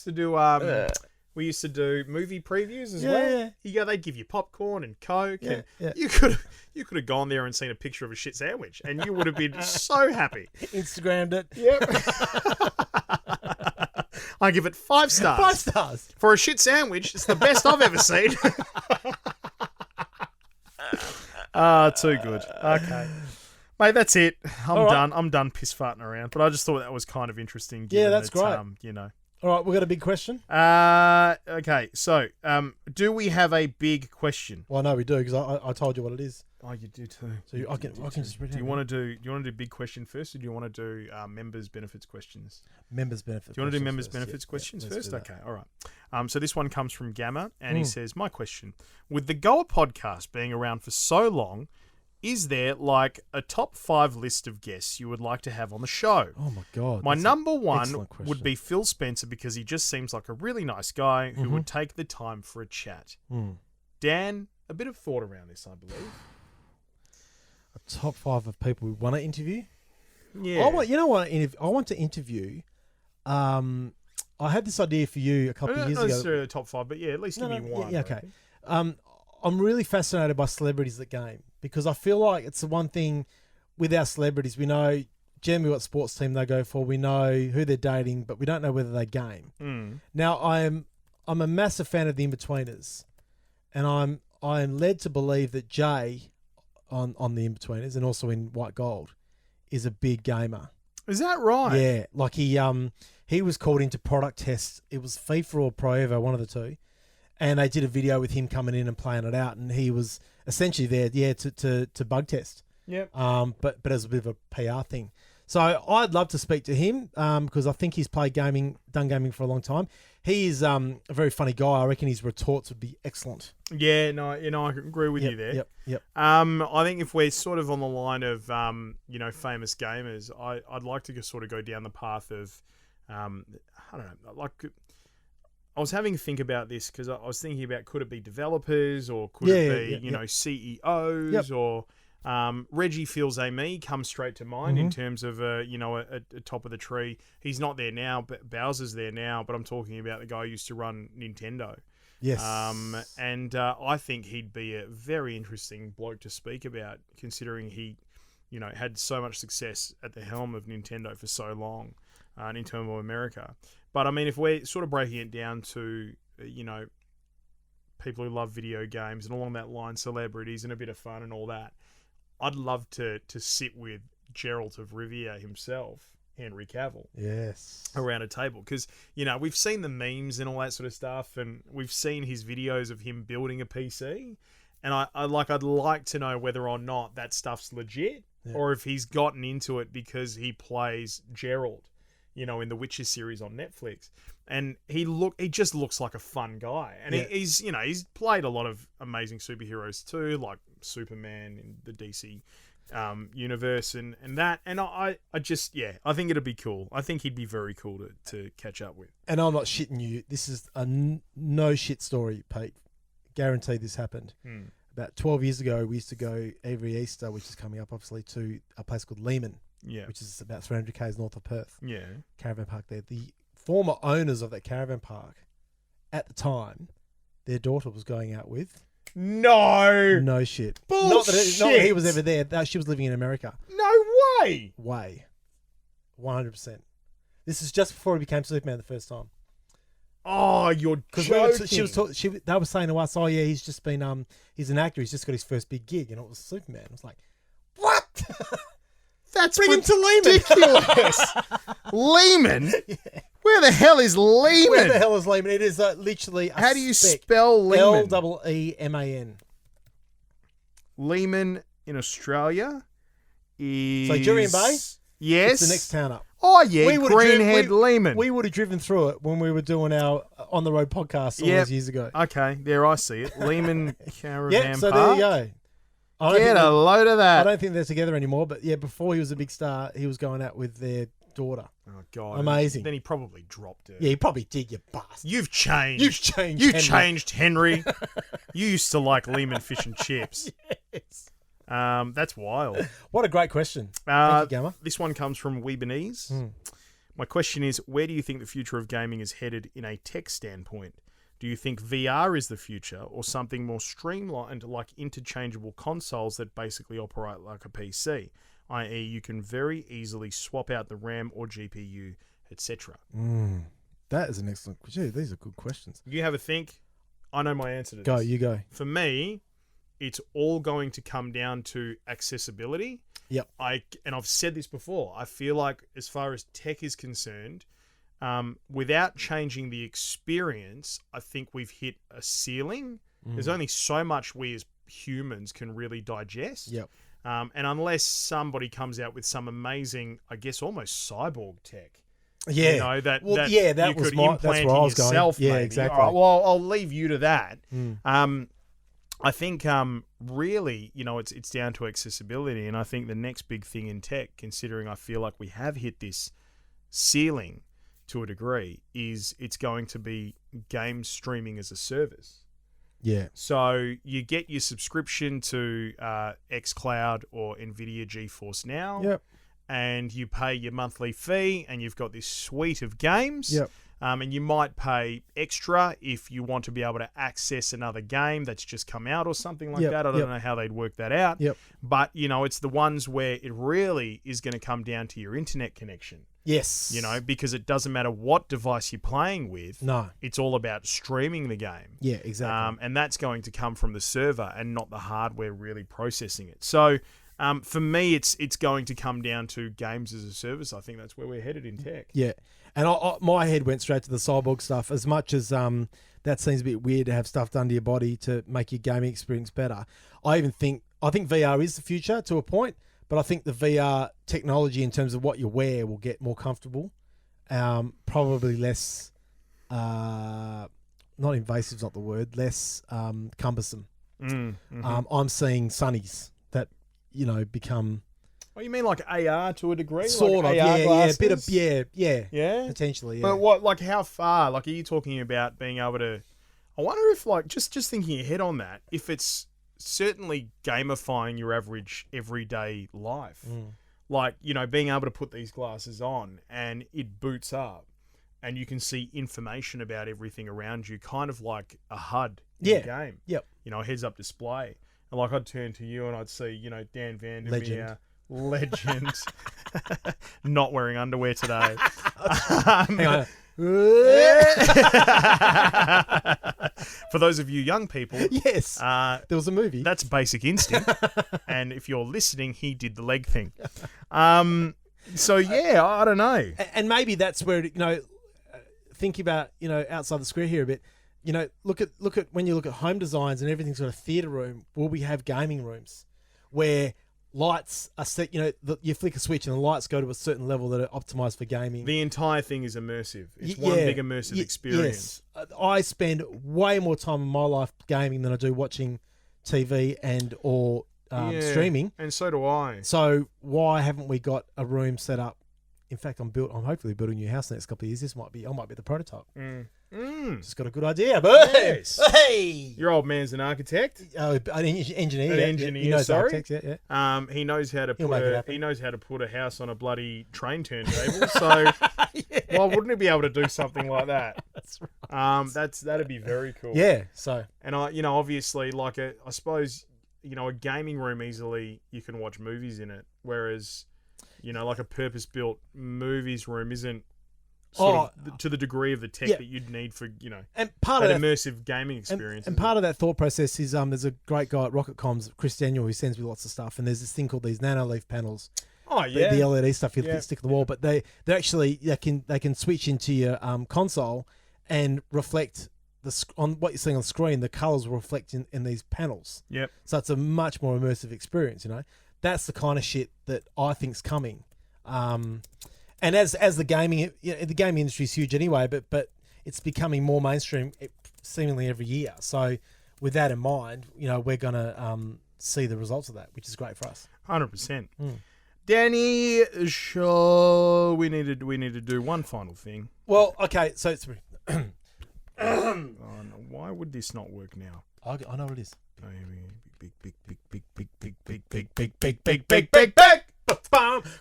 previews as well. Yeah. They'd give you popcorn and Coke. Yeah, and you could have gone there and seen a picture of a shit sandwich and you would have been so happy. Instagrammed it. Yep. I give it 5 stars. 5 stars. For a shit sandwich, it's the best I've ever seen. Too good. Okay. Mate, that's it. I'm done. I'm done piss farting around. But I just thought that was kind of interesting. Yeah, that's great. All right, we've got a big question. Okay. So, do we have a big question? Well, no, we do because I told you what it is. Oh, you do too. So I can just read it. Do you want to do big question first, or do you want to do members benefits questions? Members benefits. Do you want to do members benefits questions first? Okay, all right. So this one comes from Gamma, and he says, "My question: with the Goa podcast being around for so long, is there like a top 5 list of guests you would like to have on the show?" Oh my god! My number one would be Phil Spencer because he just seems like a really nice guy who would take the time for a chat. Dan, a bit of thought around this, I believe. A top 5 of people we want to interview. Yeah. I want to interview. I had this idea for you a couple of years ago. Not necessarily the top 5, but yeah, at least give me one. Yeah, okay. I'm really fascinated by celebrities that game because I feel like it's the one thing with our celebrities. We know generally what sports team they go for. We know who they're dating, but we don't know whether they game. Now, I'm a massive fan of the In-Betweeners, and I am led to believe that Jay on the In-Betweeners and also in White Gold is a big gamer. Is that right? Yeah, like he was called into product tests. It was FIFA or Pro Evo, one of the two, and they did a video with him coming in and playing it out, and he was essentially there, to bug test. Yep. But as a bit of a PR thing. So I'd love to speak to him because I think he's done gaming for a long time. He is a very funny guy. I reckon his retorts would be excellent. Yeah, no, I can agree with you there. Yep. I think if we're sort of on the line of, famous gamers, I'd like to sort of go down the path of, I don't know, like, I was having a think about this because I was thinking about could it be developers or could it be, CEOs or... Reggie Fils-Aimé comes straight to mind in terms of a top of the tree. He's not there now, but Bowser's there now. But I'm talking about the guy who used to run Nintendo. Yes. I think he'd be a very interesting bloke to speak about, considering he, had so much success at the helm of Nintendo for so long, in terms of America. But I mean, if we're sort of breaking it down to, people who love video games and along that line, celebrities and a bit of fun and all that. I'd love to sit with Geralt of Rivia himself, Henry Cavill. Yes. Around a table. Because, we've seen the memes and all that sort of stuff, and we've seen his videos of him building a PC. And I'd like to know whether or not that stuff's legit, or if he's gotten into it because he plays Geralt, in the Witcher series on Netflix. And he just looks like a fun guy. And he's played a lot of amazing superheroes too, like Superman in the DC universe and that. And I think it'd be cool. I think he'd be very cool to catch up with. And I'm not shitting you. This is a no shit story, Pete. Guaranteed this happened. About 12 years ago, we used to go every Easter, which is coming up obviously, to a place called Lehman. Yeah. Which is about 300 k's north of Perth. Yeah. Caravan park there. The former owners of that caravan park, at the time, their daughter was going out with. No shit. Bullshit. Not that he was ever there. She was living in America. No way. 100%. This is just before he became Superman the first time. Oh, you're joking. They were saying to us, oh yeah, he's just been he's an actor. He's just got his first big gig, and it was Superman. I was like, what? That's Bring him to Lehman. Ridiculous. Lehman? Yeah. Where the hell is Lehman? Where the hell is Lehman? It is literally a How do you spell Lehman? Leeman. Lehman in Australia is... So Jurien Bay? Yes. It's the next town up. Oh, yeah, Greenhead Lehman. We would have driven through it when we were doing our on-the-road podcast all those years ago. Okay, there I see it. Lehman Caravan Park. So there you go. Get a load of that. I don't think they're together anymore, but yeah, before he was a big star, he was going out with their daughter. Oh, God. Amazing. Then he probably dropped it. Yeah, he probably did, you bastard. You've changed. You've changed, Henry. You used to like Lehman fish and chips. Yes. That's wild. What a great question. Thank you, Gamma. This one comes from Weebanese. My question is, where do you think the future of gaming is headed in a tech standpoint? Do you think VR is the future or something more streamlined like interchangeable consoles that basically operate like a PC, i.e. you can very easily swap out the RAM or GPU, etc.? That is an excellent question. These are good questions. You have a think. I know my answer to this. Go, you go. For me, it's all going to come down to accessibility. Yep. And I've said this before. I feel like as far as tech is concerned, without changing the experience, I think we've hit a ceiling. There's only so much we as humans can really digest. Yep. And unless somebody comes out with some amazing, I guess, almost cyborg tech. Yeah. That was could implant that's where I was yourself, going. Yeah, maybe. exactly. All right, well, I'll leave you to that. I think really, it's down to accessibility, and I think the next big thing in tech, considering I feel like we have hit this ceiling to a degree, is it's going to be game streaming as a service. Yeah. So you get your subscription to xCloud or NVIDIA GeForce Now. Yep. And you pay your monthly fee, and you've got this suite of games. Yep. And you might pay extra if you want to be able to access another game that's just come out or something like that. I don't know how they'd work that out. Yep. But, it's the ones where it really is going to come down to your internet connection. Yes. Because it doesn't matter what device you're playing with. No. It's all about streaming the game. Yeah, exactly. And that's going to come from the server and not the hardware really processing it. So, For me, it's going to come down to games as a service. I think that's where we're headed in tech. Yeah, and my head went straight to the cyborg stuff. As much as that seems a bit weird to have stuff done to your body to make your gaming experience better. I think VR is the future to a point, but I think the VR technology in terms of what you wear will get more comfortable, probably less, not invasive is not the word, less cumbersome. I'm seeing sunnies that become. Oh, you mean like AR to a degree? Sort like of, AR yeah, glasses? bit of, yeah, potentially, yeah. But what, like, how far? Like, are you talking about being able to? I wonder if, like, just thinking ahead on that, if it's certainly gamifying your average everyday life, like being able to put these glasses on and it boots up, and you can see information about everything around you, kind of like a HUD in the game. Yep. A heads-up display, and like I'd turn to you and I'd see, Dan Vandermeer. Legend. Not wearing underwear today. Hang on. For those of you young people, Yes, there was a movie. that's Basic Instinct. And if you're listening, he did the leg thing. So yeah, I don't know. And maybe that's where think about outside the square here a bit. Look at when you look at home designs and everything's got a theatre room. Will we have gaming rooms where lights are set? You flick a switch and the lights go to a certain level that are optimized for gaming. The entire thing is immersive. It's one big immersive experience. Yes. I spend way more time in my life gaming than I do watching TV or streaming. And so do I. So why haven't we got a room set up? In fact, I'm hopefully building a new house in the next couple of years. I might be the prototype. Just got a good idea, but Yes. hey, Your old man's an architect. an engineer. An yeah, engineer, he knows sorry. architects, yeah. He knows how to He'll make it happen. he knows how to put a house on a bloody train turntable. So why wouldn't he be able to do something like that? That's right. That'd be very cool. Yeah. So And obviously, like I suppose, a gaming room easily you can watch movies in it, whereas, like a purpose-built movies room isn't sort of to the degree of the tech that you'd need for, and part that of that immersive gaming experience. And part of that thought process is there's a great guy at Rocket Comms, Chris Daniel, who sends me lots of stuff, and there's this thing called these nano leaf panels. Oh yeah, the LED stuff you stick to the wall, but they actually they can switch into your console and reflect on what you're seeing on the screen. The colors will reflect in these panels. Yep. So it's a much more immersive experience. That's the kind of shit that I think's coming. And as the gaming industry is huge anyway, but it's becoming more mainstream seemingly every year. So with that in mind, we're gonna see the results of that, which is great for us. 100%. Danny, sure, we need to do one final thing. Well, okay, so it's Oh, no, why would this not work now? I know what it is. Big.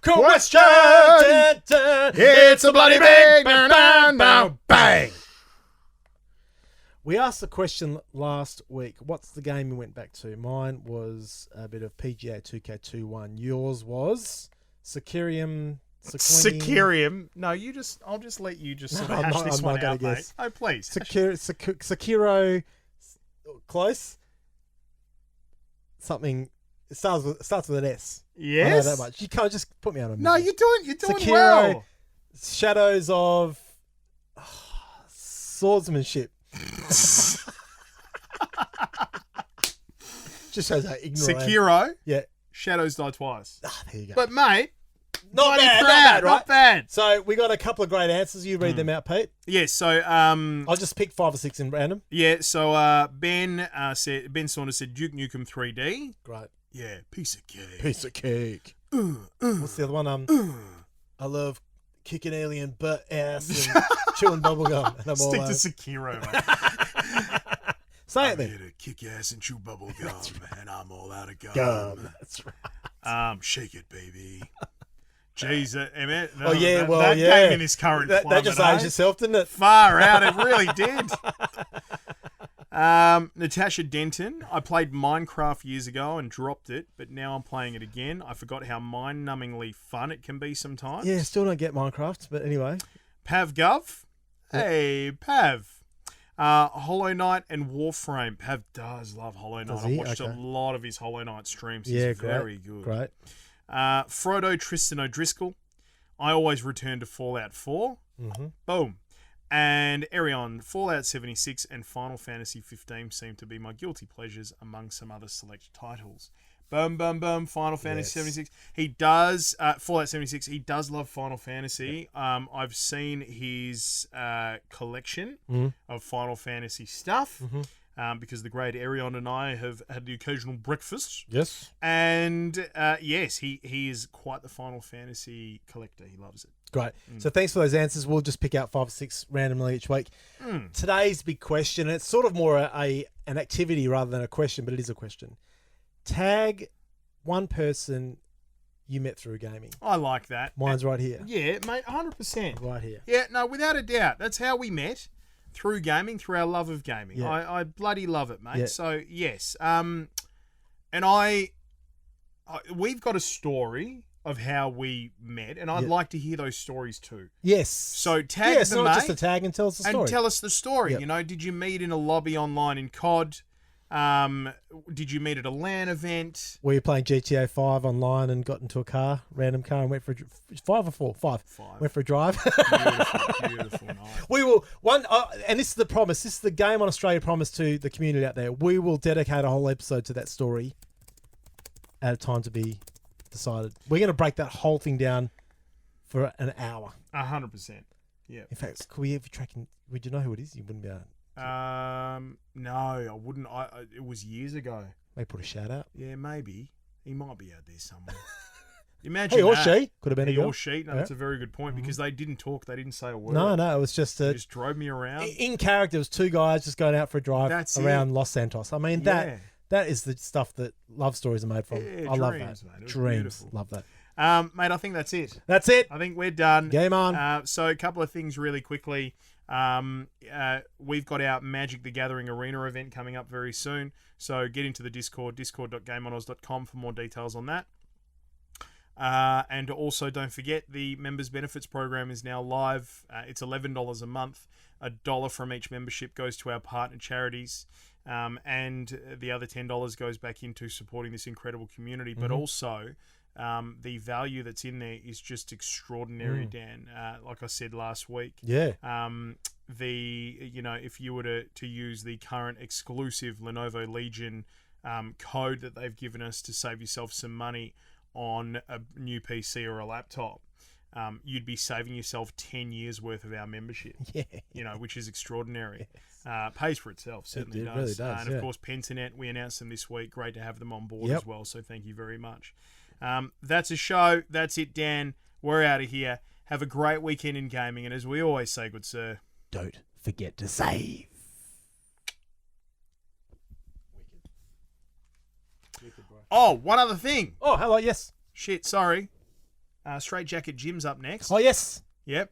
Question! It's a bloody big bang! We asked the question last week. What's the game you went back to? Mine was a bit of PGA 2K21. Yours was Securium. No, I'll just let you just sort of hash this one out, mate. Oh, please. Sekiro. Close. Something. It starts with an S. Yes. I know that much. You can't just put me out on. No, you're doing Sekiro, well. Shadows of Swordsmanship. Just shows how ignorant I am. Sekiro. Yeah. Shadows Die Twice. There you go. But mate, not bloody bad, crap, right? not bad. So we got a couple of great answers. You read them out, Pete. Yes. So I'll just pick 5 or 6 in random. yeah. So Ben Saunders said Duke Nukem 3D. Great. Yeah, piece of cake. Piece of cake. What's the other one? I love kicking alien butt ass and chewing bubblegum. And I'm Stick all to Sekiro, mate. Say it I'm then. here to kick ass and chew bubblegum, and I'm all out of gum. That's right. Shake it, baby. Jeez, Emmett. Oh, yeah, that yeah. came in this current That climate. just aged itself, didn't it? Far out, it really did. Natasha Denton. I played Minecraft years ago and dropped it, but now I'm playing it again. I forgot how mind-numbingly fun it can be sometimes. Yeah, still don't get Minecraft, but anyway. Pav Gov. Hey, Pav. Hollow Knight and Warframe. Pav does love Hollow Knight. Does I he? watched Okay. a lot of his Hollow Knight streams. Yeah, He's great. very good. Great. Frodo, Tristan O'Driscoll. I always return to Fallout 4. Mm-hmm. Boom. And Arion, Fallout 76, and Final Fantasy 15 seem to be my guilty pleasures among some other select titles. Boom, boom, boom. Final Fantasy 76. He does, Fallout 76, he does love Final Fantasy. I've seen his collection of Final Fantasy stuff because the great Arion and I have had the occasional breakfast. Yes. And yes, he is quite the Final Fantasy collector. He loves it. Great. So thanks for those answers. We'll just pick out 5 or 6 randomly each week. Today's big question, and it's sort of more an activity rather than a question, but it is a question. Tag one person you met through gaming. I like that. Mine's right here. Yeah, mate, 100%. Right here. Yeah, no, without a doubt. That's how we met, through gaming, through our love of gaming. Yeah. I bloody love it, mate. Yeah. So, yes. And we've got a story of how we met, and I'd like to hear those stories too. Yes. So tag yes, them, not mate, just a tag and tell us the story. and tell us the story. Yep. You know, did you meet in a lobby online in COD? Did you meet at a LAN event? Were you playing GTA 5 online and got into a random car, and went for 5 or 4? 5. 5. Went for a drive. Beautiful night. We will and this is the promise. This is the Game on Australia promise to the community out there. We will dedicate a whole episode to that story at a time to be decided. We're going to break that whole thing down for an hour. 100%. Yeah. In fact, could we ever tracking? Would you know who it is? You wouldn't be able to. No, I wouldn't. It was years ago. Maybe put a shout out. Yeah, maybe. He might be out there somewhere. Imagine He or that. she could have been He a girl. or she. No, Yeah. that's a very good point because they didn't talk. They didn't say a word. No, it was just They just drove me around. in character. It was 2 guys just going out for a drive That's around Los Santos. I mean Yeah. that is the stuff that love stories are made from. Yeah, I love dreams, that. mate. It was Dreams, beautiful. love that. Mate, I think that's it. That's it. I think we're done. Game on. So a couple of things really quickly. We've got our Magic the Gathering Arena event coming up very soon. So get into the Discord, discord.gameonoz.com for more details on that. And also don't forget the Members Benefits Program is now live. It's $11 a month. $1 from each membership goes to our partner charities. And the other $10 goes back into supporting this incredible community. But also, the value that's in there is just extraordinary, Dan. Like I said last week. Yeah. If you were to use the current exclusive Lenovo Legion code that they've given us to save yourself some money on a new PC or a laptop, you'd be saving yourself 10 years worth of our membership. Yeah. Which is extraordinary. Pays for itself, certainly It does. really does, And yeah. of course, Pentanet, we announced them this week. Great to have them on board Yep. as well. So thank you very much. That's a show. That's it, Dan. We're out of here. Have a great weekend in gaming. And as we always say, good sir, Don't forget to save. oh, one other thing. Oh, hello. Yes. Shit, sorry. Straight Jacket Jim's up next. Oh, yes. Yep.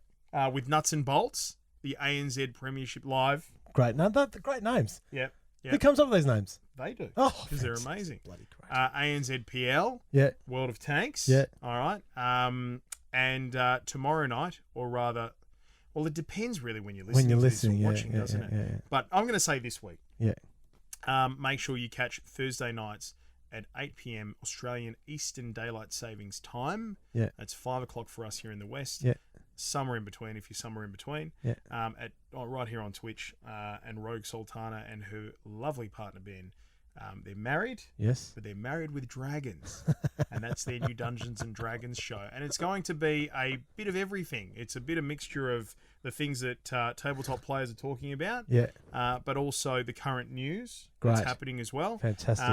With Nuts and Bolts, the ANZ Premiership Live. Great. No, they're great names. Yep. Who comes up with these names? They do. Oh, because they're fantastic. amazing. Bloody great. ANZPL, Yeah. World of Tanks. Yeah. All right. And tomorrow night, or rather, well, it depends really when you're listening. When you're to this or listening, watching, doesn't it? Yeah. But I'm going to say this week. Yeah. Make sure you catch Thursday nights at 8 p.m. Australian Eastern Daylight Savings Time. Yeah. That's 5 o'clock for us here in the West. Yeah. Somewhere in between, if you're somewhere in between. Yeah. Right here on Twitch, and Rogue Sultana and her lovely partner Ben. They're married, Yes. but they're married with dragons, and that's their new Dungeons and Dragons show. And it's going to be a bit of everything. It's a bit of mixture of the things that tabletop players are talking about, Yeah. but also the current news Great. that's happening as well. Fantastic.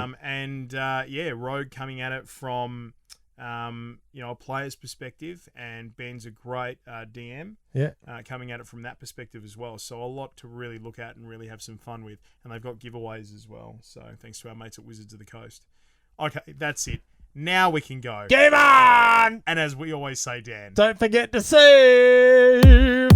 Rogue coming at it from a player's perspective, and Ben's a great DM. Yeah. Coming at it from that perspective as well. So a lot to really look at and really have some fun with. And they've got giveaways as well. So thanks to our mates at Wizards of the Coast. Okay, that's it. Now we can go. Game on! And as we always say, Dan. Don't forget to save.